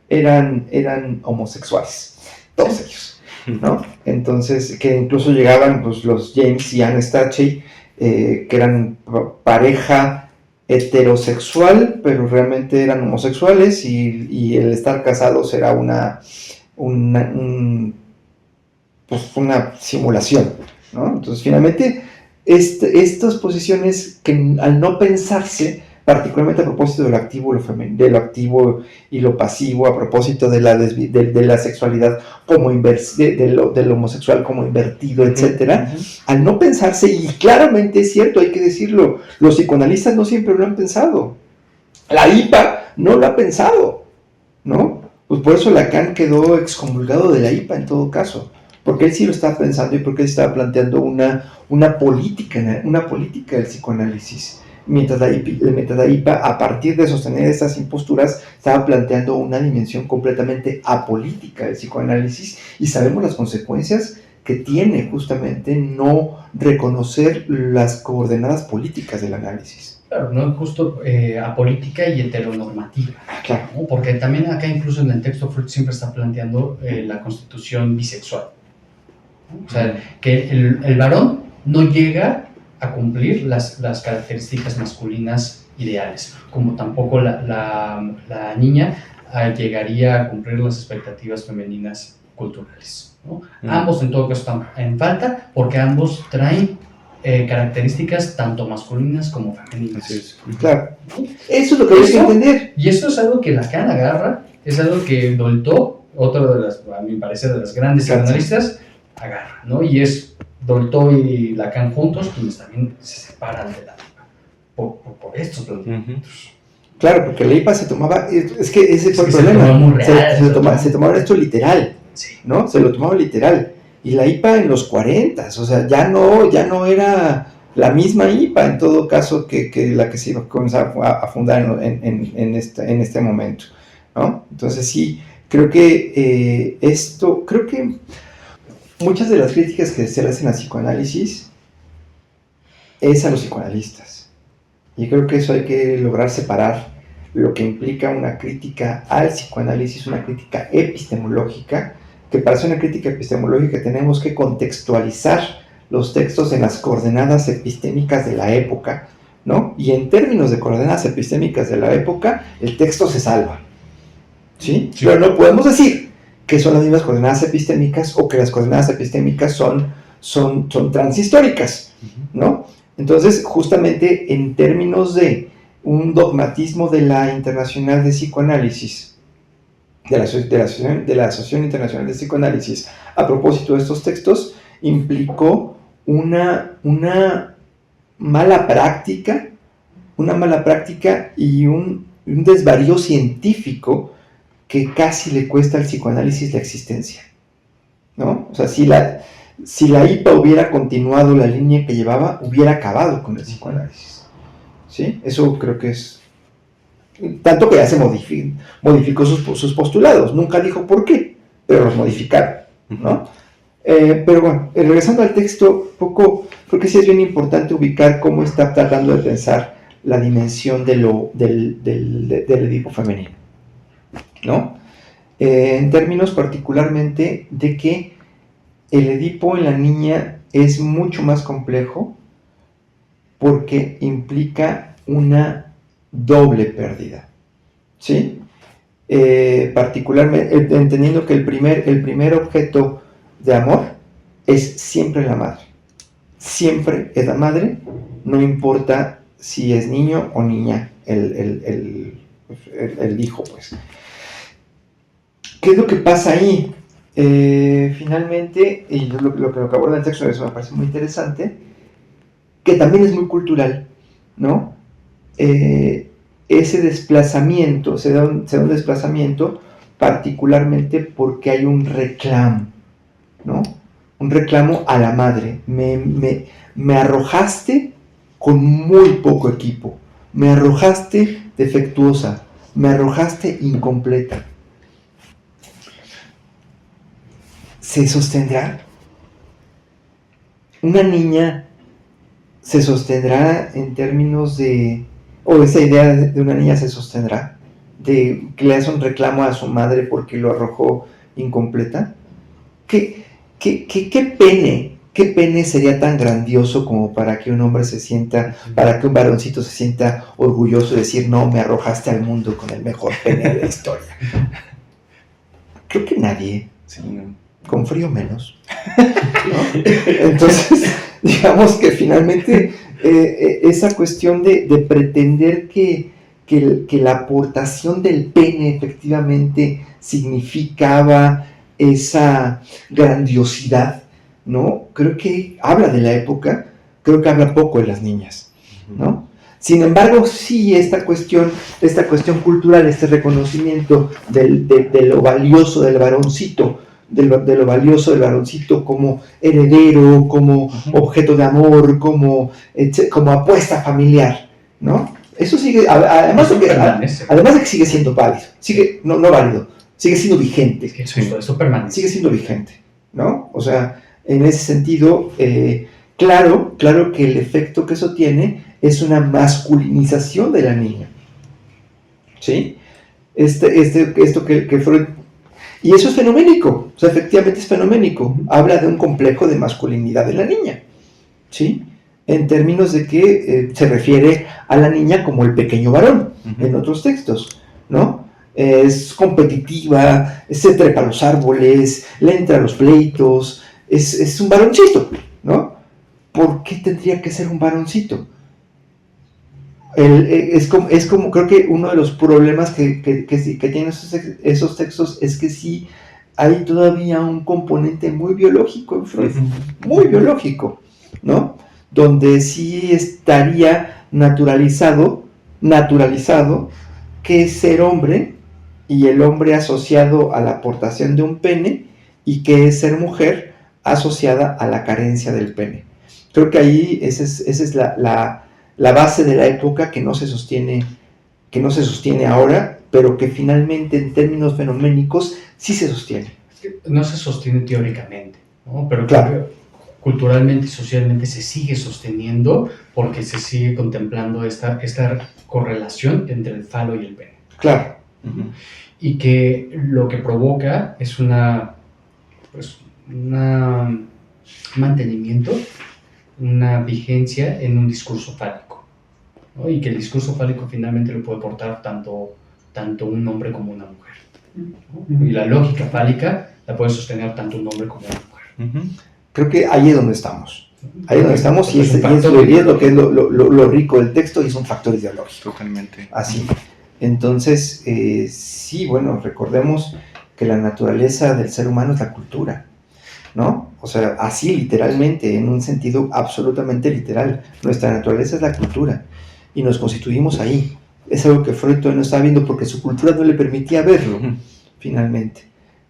eran homosexuales, todos ellos, ¿no? Entonces, que incluso llegaban pues, los James y Anne Stachey, que eran pareja heterosexual, pero realmente eran homosexuales, y el estar casados era una simulación, ¿no? Entonces, finalmente, estas posiciones que al no pensarse, particularmente a propósito de lo activo, de lo activo y lo pasivo, a propósito de la sexualidad como del homosexual como invertido, etcétera, al no pensarse, y claramente es cierto, hay que decirlo, los psicoanalistas no siempre lo han pensado, la IPA no lo ha pensado, ¿no? Pues por eso Lacan quedó excomulgado de la IPA en todo caso, porque él sí lo estaba pensando y porque él estaba planteando una política del psicoanálisis. Mientras la IPA, a partir de sostener estas imposturas, estaba planteando una dimensión completamente apolítica del psicoanálisis, y sabemos las consecuencias que tiene justamente no reconocer las coordenadas políticas del análisis. Claro, ¿no? Justo apolítica y heteronormativa. Claro. ¿No? Porque también acá incluso en el texto Freud siempre está planteando la constitución bisexual, ¿no? O sea, que el varón no llega a cumplir las características masculinas ideales, como tampoco la niña llegaría a cumplir las expectativas femeninas culturales, ¿no? Ambos en todo caso están en falta, porque ambos traen características tanto masculinas como femeninas. Así es. Claro. Eso es lo que hay que entender. Y eso es algo que Lacan agarra, es algo que Dolto, otro de las, a mi parecer, de las grandes psicoanalistas, agarra, ¿no? Y es Dolto y Lacan juntos quienes también se separan de la por estos planteamientos. Claro, porque la IPA se tomaba, es que ese fue el se problema, tomaba muy real, se tomaba esto literal, sí, ¿no? Se lo tomaba literal. Y la IPA en los 40, o sea, ya no era la misma IPA en todo caso que la que se iba a comenzar a fundar en este momento, ¿no? Entonces sí, creo que muchas de las críticas que se le hacen al psicoanálisis es a los psicoanalistas. Y creo que eso hay que lograr separar lo que implica una crítica al psicoanálisis, una crítica epistemológica, que para hacer una crítica epistemológica tenemos que contextualizar los textos en las coordenadas epistémicas de la época, ¿no? Y en términos de coordenadas epistémicas de la época, el texto se salva, ¿sí? Pero no podemos decir que son las mismas coordenadas epistémicas o que las coordenadas epistémicas son transhistóricas, ¿no? Entonces, justamente en términos de un dogmatismo de la Internacional de Psicoanálisis, de la Asociación Internacional de Psicoanálisis, a propósito de estos textos, implicó una mala práctica y un desvarío científico que casi le cuesta al psicoanálisis la existencia, ¿no? O sea, si la IPA hubiera continuado la línea que llevaba, hubiera acabado con el psicoanálisis, ¿sí? Eso creo que es... Tanto que ya se modificó sus postulados. Nunca dijo por qué, pero los modificaron, ¿no? Pero bueno, regresando al texto, creo que sí es bien importante ubicar cómo está tratando de pensar la dimensión del Edipo femenino, ¿no? En términos particularmente de que el Edipo en la niña es mucho más complejo porque implica una doble pérdida, ¿sí? Particularmente entendiendo que el primer objeto de amor es siempre la madre. Siempre es la madre, no importa si es niño o niña el hijo, pues. ¿Qué es lo que pasa ahí? Finalmente, y lo que aborda el texto, eso me parece muy interesante, que también es muy cultural, ¿no? Ese desplazamiento, se da un desplazamiento particularmente porque hay un reclamo, ¿no? Un reclamo a la madre. Me arrojaste con muy poco equipo, me arrojaste defectuosa, me arrojaste incompleta. ¿Se sostendrá? Una niña se sostendrá en términos de, o esa idea de una niña se sostendrá, de que le hace un reclamo a su madre porque lo arrojó incompleta. ¿Qué pene sería tan grandioso como para que un hombre se sienta, para que un varoncito se sienta orgulloso de decir, no, me arrojaste al mundo con el mejor pene de la historia? Creo que nadie. Sí, ¿no? Con frío menos, ¿no? Entonces, digamos que finalmente esa cuestión de pretender que la aportación del pene efectivamente significaba esa grandiosidad, ¿no? Creo que habla de la época, creo que habla poco de las niñas, ¿no? Sin embargo, sí, esta cuestión cultural, este reconocimiento de lo valioso del varoncito, de lo valioso del varoncito como heredero, como objeto de amor, como apuesta familiar, ¿no? Eso sigue, además de que sigue siendo válido, no válido, sigue siendo vigente. Es que justo eso permanece. Sigue siendo vigente, ¿no? O sea, en ese sentido, claro que el efecto que eso tiene es una masculinización de la niña, ¿sí? Esto que Freud... Y eso es fenoménico, o sea, efectivamente es fenoménico. Habla de un complejo de masculinidad de la niña, ¿sí? En términos de que se refiere a la niña como el pequeño varón, en otros textos, ¿no? Es competitiva, se trepa a los árboles, le entra a los pleitos, es un varoncito, ¿no? ¿Por qué tendría que ser un varoncito? Es como creo que uno de los problemas que tienen esos textos es que sí hay todavía un componente muy biológico en Freud, muy biológico, ¿no? Donde sí estaría naturalizado que es ser hombre y el hombre asociado a la aportación de un pene y que es ser mujer asociada a la carencia del pene. Creo que ahí esa es la base de la época que no se sostiene ahora, pero que finalmente en términos fenoménicos sí se sostiene. No se sostiene teóricamente, ¿no? Pero claro, culturalmente y socialmente se sigue sosteniendo porque se sigue contemplando esta correlación entre el falo y el pene. Claro. Y que lo que provoca es un mantenimiento, una vigencia en un discurso fálico, ¿no? Y que el discurso fálico finalmente lo puede portar tanto un hombre como una mujer, ¿no? Y la lógica fálica la puede sostener tanto un hombre como una mujer. Creo que ahí es donde estamos. Ahí es donde estamos y es lo que es lo rico del texto y es un factor ideológico. Totalmente. Así. Entonces, sí, bueno, recordemos que la naturaleza del ser humano es la cultura, ¿no? O sea, así literalmente, en un sentido absolutamente literal. Nuestra naturaleza es la cultura y nos constituimos ahí. Es algo que Freud todavía no está viendo porque su cultura no le permitía verlo, finalmente,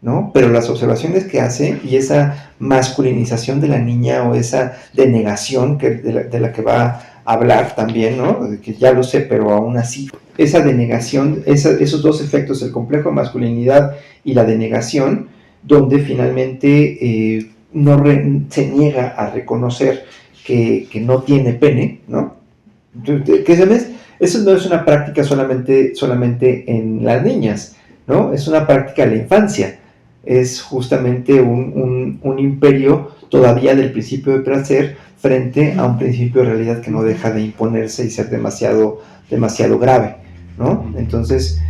¿no? Pero las observaciones que hace y esa masculinización de la niña o esa denegación de la que va a hablar también, ¿no? Que ya lo sé, pero aún así, esa denegación, esos dos efectos, el complejo de masculinidad y la denegación, donde finalmente se niega a reconocer que no tiene pene, ¿no? Eso no es una práctica solamente en las niñas, ¿no? Es una práctica de la infancia. Es justamente un imperio todavía del principio de placer frente a un principio de realidad que no deja de imponerse y ser demasiado grave, ¿no? Entonces,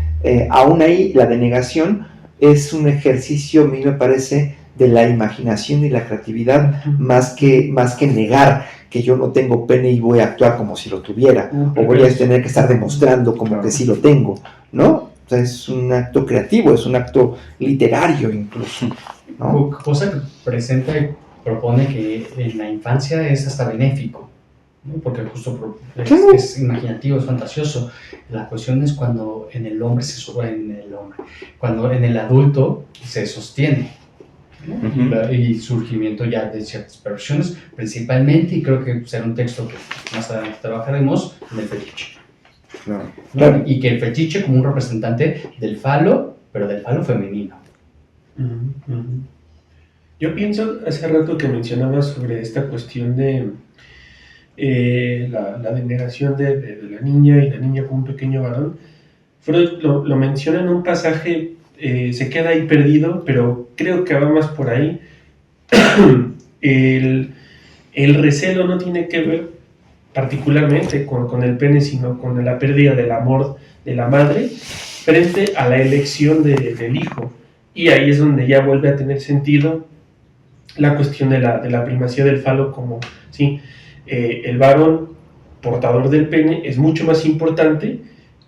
aún ahí la denegación es un ejercicio, a mí me parece, de la imaginación y la creatividad, más que negar que yo no tengo pene y voy a actuar como si lo tuviera, o voy a tener que estar demostrando como que sí lo tengo, ¿no? O sea, es un acto creativo, es un acto literario incluso, ¿no? Cosa que presenta y propone que en la infancia es hasta benéfico, ¿no? Porque justo es imaginativo, es fantasioso. La cuestión es cuando en el hombre cuando en el adulto se sostiene, ¿no? Y surgimiento ya de ciertas perversiones, principalmente, y creo que será un texto que más adelante trabajaremos, en el fetiche. Claro. ¿No? Claro. Y que el fetiche como un representante del falo, pero del falo femenino. Yo pienso, hace rato que mencionabas sobre esta cuestión de la denegación de la niña y la niña como un pequeño varón. Freud lo menciona en un pasaje, se queda ahí perdido, pero creo que va más por ahí. El recelo no tiene que ver particularmente con el pene, sino con la pérdida del amor de la madre frente a la elección del hijo. Y ahí es donde ya vuelve a tener sentido la cuestión de la primacía del falo, como ¿sí? El varón portador del pene es mucho más importante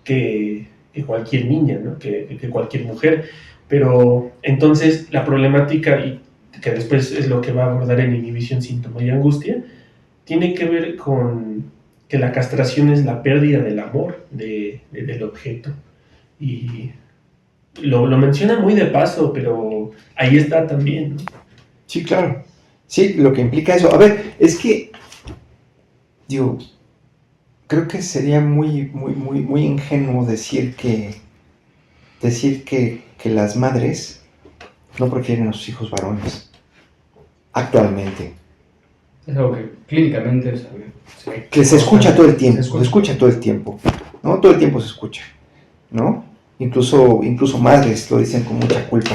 que cualquier niña, ¿no? que cualquier mujer. Pero entonces la problemática, y que después es lo que va a abordar en Inhibición, Síntoma y Angustia, tiene que ver con que la castración es la pérdida del amor del objeto. Y lo menciona muy de paso, pero ahí está también, ¿no? Sí, claro. Sí, lo que implica eso. A ver, es que, digo, creo que sería muy ingenuo decir que las madres no prefieren a sus hijos varones actualmente. Es algo que clínicamente Que se escucha todo el tiempo, se escucha todo el tiempo, ¿no? Todo el tiempo se escucha, ¿no? Incluso madres lo dicen con mucha culpa.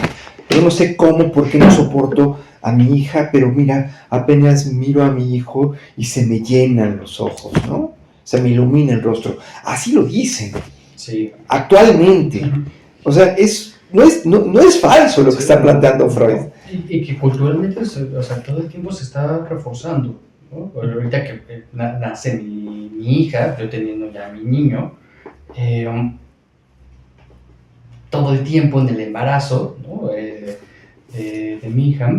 Yo no sé cómo, por qué no soporto a mi hija, pero mira, apenas miro a mi hijo y se me llenan los ojos, ¿no? Se me ilumina el rostro. Así lo dicen, Sí. actualmente. O sea, no es falso lo que está planteando Freud. Y que culturalmente, o sea, todo el tiempo se está reforzando, ¿no? Ahorita que nace mi hija, yo teniendo ya a mi niño, todo el tiempo en el embarazo, ¿no? De mi hija,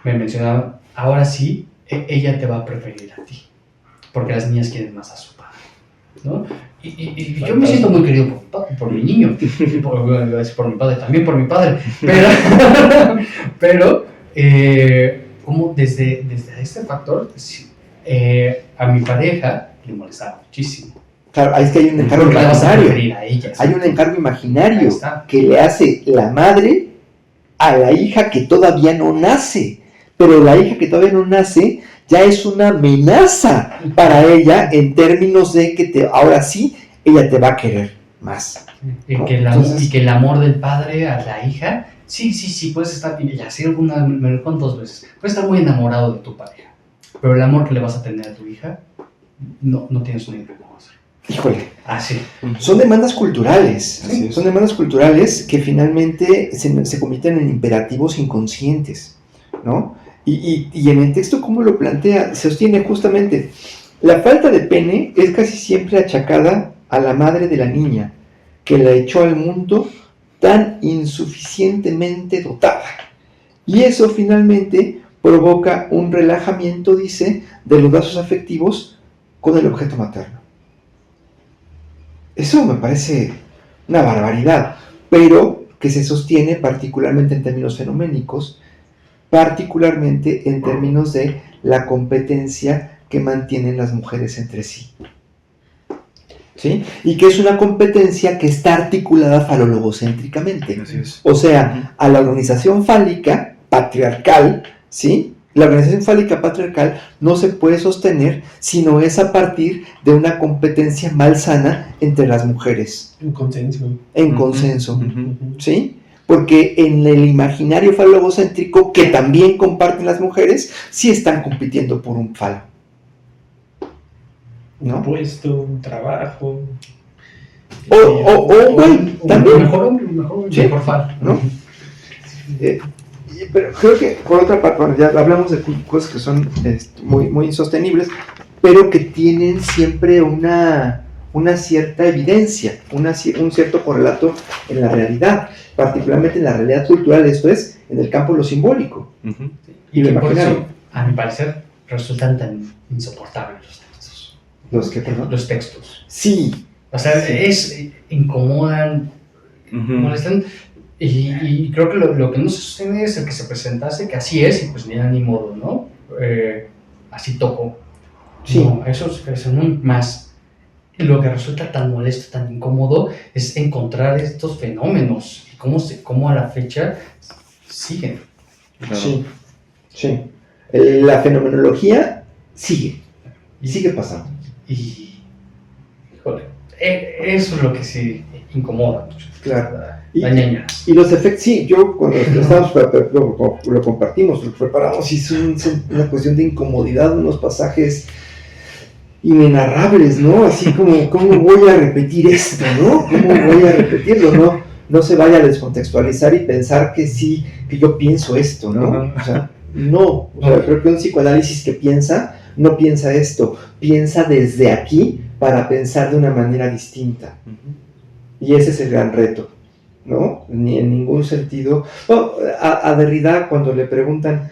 me mencionaba, ahora sí, ella te va a preferir a ti, porque las niñas quieren más a su padre, ¿no? Y yo me siento muy querido por mi niño, por mi padre, también por mi padre, pero como desde este factor, a mi pareja le molestaba muchísimo. Claro, es que hay un encargo Porque la vas a imaginario. preferir a ella, ¿sí? Hay un encargo imaginario Ahí está. que le hace la madre a la hija que todavía no nace. Pero la hija que todavía no nace ya es una amenaza para ella en términos de que ahora sí ella te va a querer más. Y ¿no? que Entonces, y que el amor del padre a la hija, sí, puedes estar, y así me lo cuento 2 veces, puedes estar muy enamorado de tu pareja, pero el amor que le vas a tener a tu hija, no tienes una idea cómo hacer. híjole, Sí. son demandas culturales. Así es. Son demandas culturales que finalmente se convierten en imperativos inconscientes, ¿no? Y en el texto, ¿cómo lo plantea? Se sostiene justamente, la falta de pene es casi siempre achacada a la madre de la niña, que la echó al mundo tan insuficientemente dotada. Y eso finalmente provoca un relajamiento, dice, de los lazos afectivos con el objeto materno. Eso me parece una barbaridad, pero que se sostiene particularmente en términos fenoménicos, particularmente en términos de la competencia que mantienen las mujeres entre sí. ¿Sí? Y que es una competencia que está articulada falologocéntricamente. Así es. O sea, a la organización fálica patriarcal, ¿sí? La organización fálica patriarcal no se puede sostener sino es a partir de una competencia malsana entre las mujeres. En consenso. En consenso. Ujú. ¿Sí? Porque en el imaginario falogocéntrico, que también comparten las mujeres, sí están compitiendo por un falo. Un ¿No? puesto, un trabajo. O un güey, también. Mejor hombre, Sí. mejor fal. ¿No? pero creo que por otra parte, bueno, ya hablamos de cosas que son muy, muy insostenibles, pero que tienen siempre una cierta evidencia, un cierto correlato en la realidad, particularmente en la realidad cultural, esto es, en el campo de lo simbólico. Ujú. Y lo que por imaginario. eso, a mi parecer, resultan tan insoportables los textos. ¿Los qué, perdón? Los textos. Sí, O sea, incomodan, Ujú. molestan. Y creo que lo que no se sostiene es el que se presentase, que así es, y pues ni modo, ¿no? Así tocó. sí. No, eso es un más. Lo que resulta tan molesto, tan incómodo, es encontrar estos fenómenos y cómo a la fecha siguen. Claro. Sí, sí. La fenomenología sigue pasando. Y, híjole, eso es lo que sí incomoda mucho. Claro. Y- La ñañaras. Y los efectos, sí, yo cuando estábamos, lo compartimos, lo preparamos, y es una cuestión de incomodidad, unos pasajes inenarrables, ¿no? Así como, ¿cómo voy a repetir esto, no? ¿Cómo voy a repetirlo, no se vaya a descontextualizar y pensar que sí, que yo pienso esto, ¿no? Ajá. O sea, no, o sea, creo que un psicoanálisis que piensa, no piensa esto, piensa desde aquí para pensar de una manera distinta. Ujú. Y ese es el gran reto, ¿no? Ni en ningún sentido. No, a Derrida, cuando le preguntan,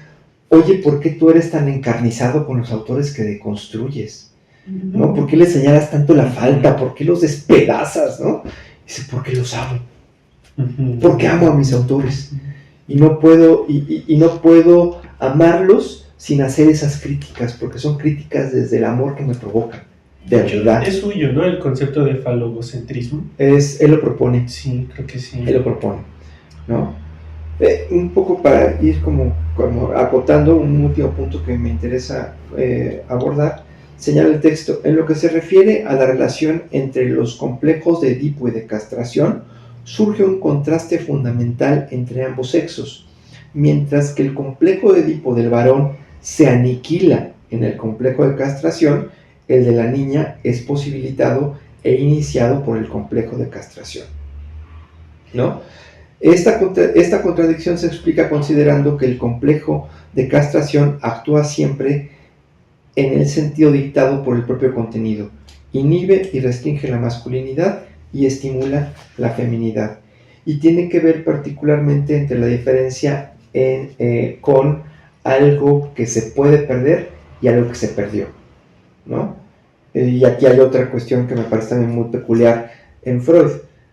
oye, ¿por qué tú eres tan encarnizado con los autores que deconstruyes? ¿No? ¿Por qué les señalas tanto la falta? ¿Por qué los despedazas? ¿No? Dice, porque los amo. Porque amo a mis autores. Y no puedo amarlos sin hacer esas críticas, porque son críticas desde el amor que me provocan. De verdad. Es suyo, ¿no? El concepto de falogocentrismo. Él lo propone. Sí, creo que sí. Él lo propone, ¿no? Un poco para ir como acotando un último punto que me interesa abordar, señala el texto, en lo que se refiere a la relación entre los complejos de Edipo y de castración, surge un contraste fundamental entre ambos sexos, mientras que el complejo de Edipo del varón se aniquila en el complejo de castración, el de la niña es posibilitado e iniciado por el complejo de castración, ¿no? Esta contradicción se explica considerando que el complejo de castración actúa siempre en el sentido dictado por el propio contenido, inhibe y restringe la masculinidad y estimula la feminidad, y tiene que ver particularmente entre la diferencia con algo que se puede perder y algo que se perdió, ¿no? Y aquí hay otra cuestión que me parece también muy peculiar en Freud.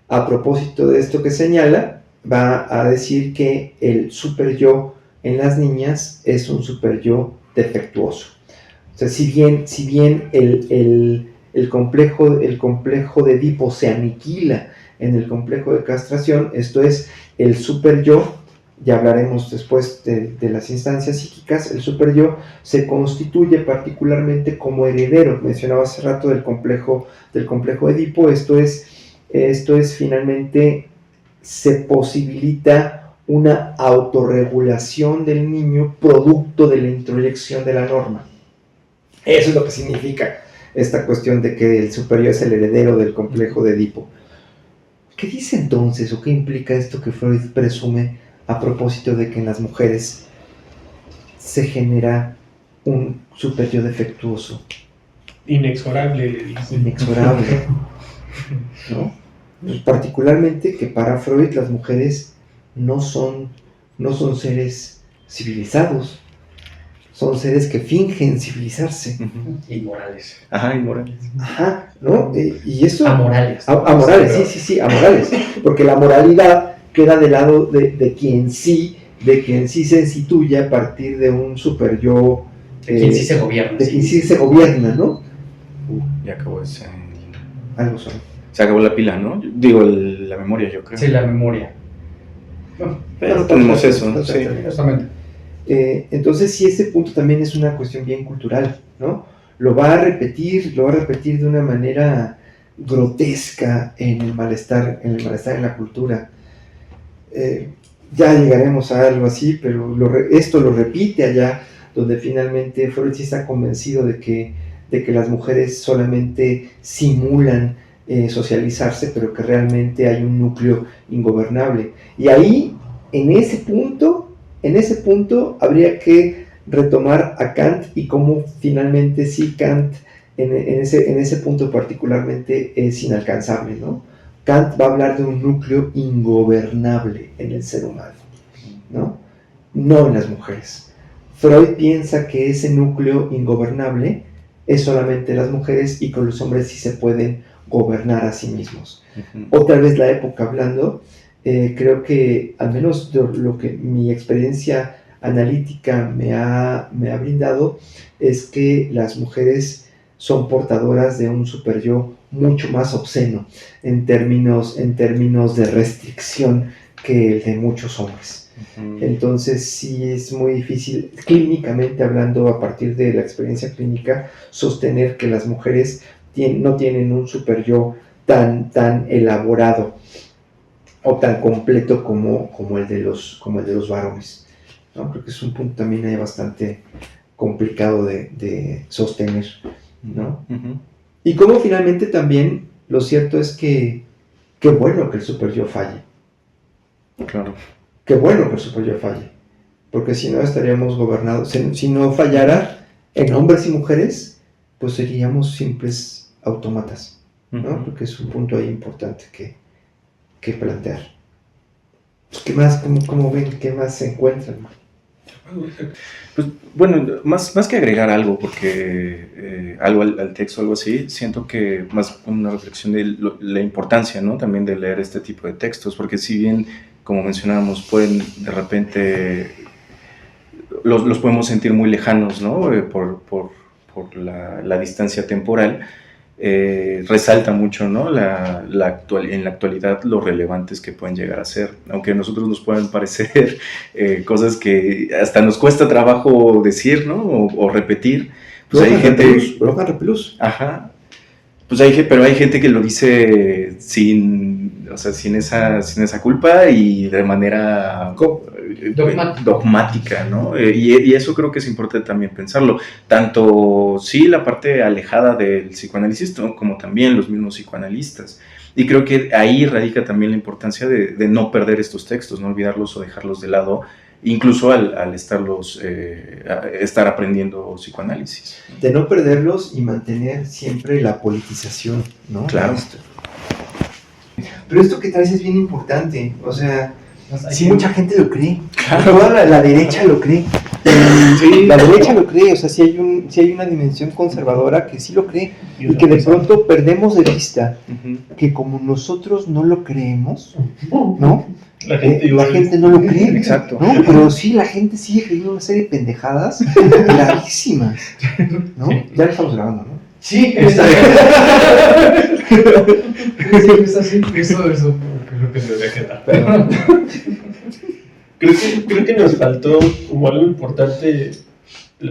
A propósito de esto que señala, va a decir que el superyo en las niñas es un superyo defectuoso. O sea, si bien el complejo de Edipo se aniquila en el complejo de castración, esto es, el superyo, ya hablaremos después de las instancias psíquicas, el superyo se constituye particularmente como heredero, mencionaba hace rato del complejo de Edipo, esto es finalmente se posibilita una autorregulación del niño producto de la introyección de la norma. Eso es lo que significa esta cuestión de que el superior es el heredero del complejo de Edipo. ¿Qué dice entonces o qué implica esto que Freud presume a propósito de que en las mujeres se genera un superior defectuoso? Inexorable, le dice. Inexorable, ¿no? Pues particularmente que para Freud las mujeres no son seres civilizados, son seres que fingen civilizarse. Ujú. Inmorales. Ajá, inmorales. Ajá, ¿no? Y eso... Amorales. Amorales, sí, amorales. Porque la moralidad queda del lado de quien sí se instituye a partir de un super yo... De quien sí se gobierna. De quien sí se gobierna, ¿no? Ya acabó ese... Algo son. Se acabó la pila, ¿no? Digo, la memoria, yo creo. Sí, la memoria. Pero tenemos eso, ¿no? Sí. Justamente. Entonces, sí, ese punto también es una cuestión bien cultural, ¿no? Lo va a repetir de una manera grotesca en el malestar en la cultura. Ya llegaremos a algo así, pero esto lo repite allá, donde finalmente Freud sí está convencido de que las mujeres solamente simulan socializarse, pero que realmente hay un núcleo ingobernable. Y ahí, en ese punto, en ese punto habría que retomar a Kant y cómo finalmente sí Kant en ese punto particularmente es inalcanzable, ¿no? Kant va a hablar de un núcleo ingobernable en el ser humano, ¿no? No en las mujeres. Freud piensa que ese núcleo ingobernable es solamente las mujeres y que los hombres sí se pueden gobernar a sí mismos. Otra vez la época hablando, creo que al menos de lo que mi experiencia analítica me ha brindado es que las mujeres son portadoras de un superyo mucho más obsceno en términos de restricción que el de muchos hombres. Entonces sí es muy difícil, clínicamente hablando, a partir de la experiencia clínica, sostener que las mujeres no tienen un superyo tan elaborado o tan completo como el de los varones, ¿no? Creo que es un punto también ahí bastante complicado de sostener, ¿no? Y como finalmente también lo cierto es que qué bueno que el superyo falle. Claro. Qué bueno que el superyo falle, porque si no estaríamos gobernados. Si no fallara en hombres y mujeres, pues seríamos simples autómatas, ¿no? Porque es un punto ahí importante que plantear. Pues, ¿qué más? ¿Cómo ven? ¿Qué más se encuentran? Pues bueno, más que agregar algo, porque algo al texto, algo así, siento que más una reflexión de la importancia, ¿no? También de leer este tipo de textos, porque si bien, como mencionábamos, pueden de repente, los podemos sentir muy lejanos, ¿no? Por la distancia temporal, resalta mucho, ¿no? En la actualidad lo relevantes que pueden llegar a ser, aunque a nosotros nos puedan parecer cosas que hasta nos cuesta trabajo decir, ¿no? O repetir. Pues hay gente... Provocan repelús. Ajá. Pues pero hay gente que lo dice sin esa culpa y de manera dogmática, ¿no? Y eso creo que es importante también pensarlo. Tanto, sí, la parte alejada del psicoanálisis, como también los mismos psicoanalistas. Y creo que ahí radica también la importancia de no perder estos textos, no olvidarlos o dejarlos de lado, incluso al estar aprendiendo psicoanálisis. De no perderlos y mantener siempre la politización, ¿no? Claro. Pero esto que traes es bien importante, o sea, sí, que... mucha gente lo cree, Claro. toda la derecha lo cree, Sí. la derecha lo cree, o sea, sí hay una dimensión conservadora que sí lo cree y que de pronto perdemos de vista que como nosotros no lo creemos, ¿no? La gente no lo cree. Exacto. ¿No? Pero sí, la gente sigue creyendo una serie de pendejadas gravísimas, ¿no? Ya lo estamos grabando, ¿no? Sí, está bien. Sí, es así. Eso, creo que se debería quedar. Perdón. Creo que nos faltó como algo importante,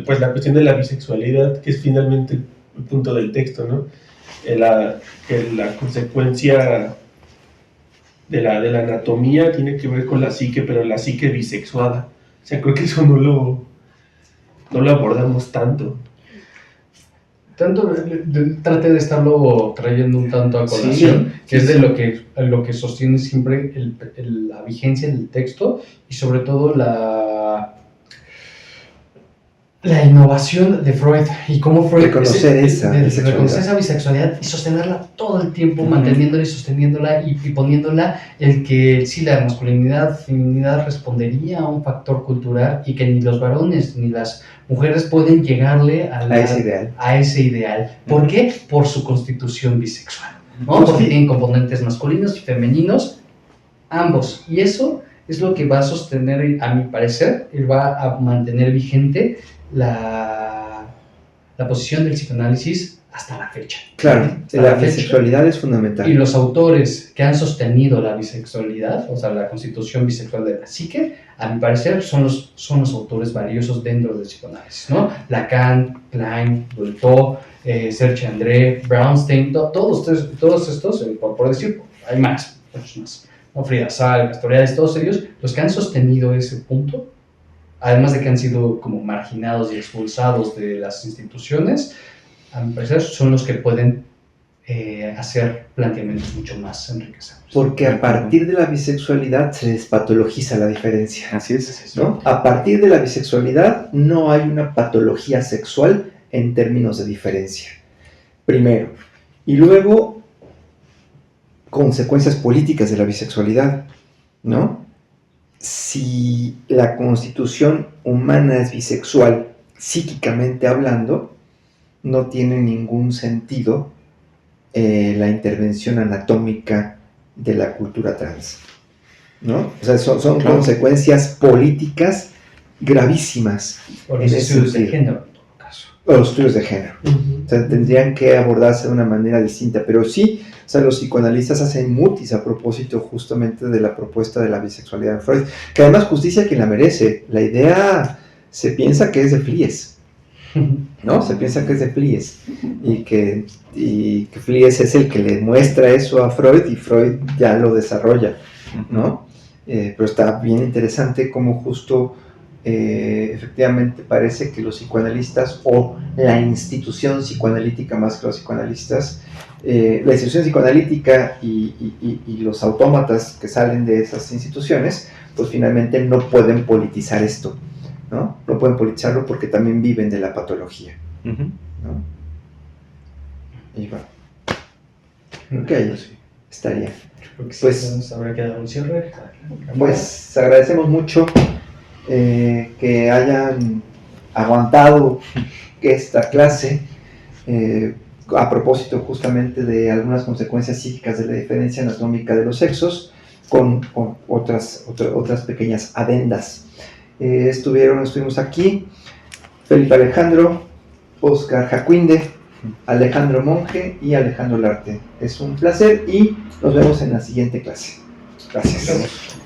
pues la cuestión de la bisexualidad, que es finalmente el punto del texto, ¿no? Que la consecuencia de la anatomía tiene que ver con la psique, pero la psique bisexuada. O sea, creo que eso no lo abordamos tanto. Traté de estarlo trayendo un tanto a colación, que es de lo que sostiene siempre la vigencia del texto y sobre todo la innovación de Freud y cómo Freud reconocer esa bisexualidad y sostenerla todo el tiempo, manteniéndola y sosteniéndola y poniéndola el que sí, la masculinidad, feminidad respondería a un factor cultural y que ni los varones ni las mujeres pueden llegarle a ese ideal. ¿Por qué? Por su constitución bisexual, ¿no? Porque tienen componentes masculinos y femeninos, ambos, y eso es lo que va a sostener, a mi parecer, y va a mantener vigente la posición del psicoanálisis hasta la fecha. Claro, la bisexualidad es fundamental. Y los autores que han sostenido la bisexualidad, o sea, la constitución bisexual de la psique, a mi parecer son los autores valiosos dentro del psicoanálisis, ¿no? Lacan, Klein, Dolto, Serge André, Brownstein, todos estos, por decir, hay más, muchos más, ¿no? Frida Sal, Castoriadis, todos ellos, los que han sostenido ese punto, además de que han sido como marginados y expulsados de las instituciones, a mi parecer son los que pueden hacer planteamientos mucho más enriquecedores. Porque a partir de la bisexualidad se despatologiza la diferencia, Así es. ¿no? A partir de la bisexualidad no hay una patología sexual en términos de diferencia, primero. Y luego, consecuencias políticas de la bisexualidad, ¿no? Si la constitución humana es bisexual, psíquicamente hablando, no tiene ningún sentido la intervención anatómica de la cultura trans, ¿no? O sea, son Claro. consecuencias políticas gravísimas O en los ese estudios de sentido. género, en todo caso. O los estudios de género. O sea, tendrían que abordarse de una manera distinta, pero sí, o sea, los psicoanalistas hacen mutis a propósito justamente de la propuesta de la bisexualidad de Freud, que además justicia quien la merece. La idea se piensa que es de Flies, ¿no? Se piensa que es de Flies y que Flies es el que le muestra eso a Freud y Freud ya lo desarrolla, ¿no? Pero está bien interesante cómo justo efectivamente parece que los psicoanalistas o la institución psicoanalítica más que los psicoanalistas, la institución psicoanalítica y los autómatas que salen de esas instituciones, pues finalmente no pueden politizar esto, ¿no? No pueden politizarlo porque también viven de la patología, Ujú. ¿no? Y bueno, creo que ahí estaría. Creo que sí, Pues- entonces habrá que dar un cierre. Pues agradecemos mucho que hayan aguantado esta clase a propósito justamente de algunas consecuencias psíquicas de la diferencia anatómica de los sexos con otras pequeñas adendas. Estuvimos aquí Felipe Alejandro, Oscar Jacuinde, Alejandro Monge y Alejandro Larte. Es un placer y nos vemos en la siguiente clase. Gracias.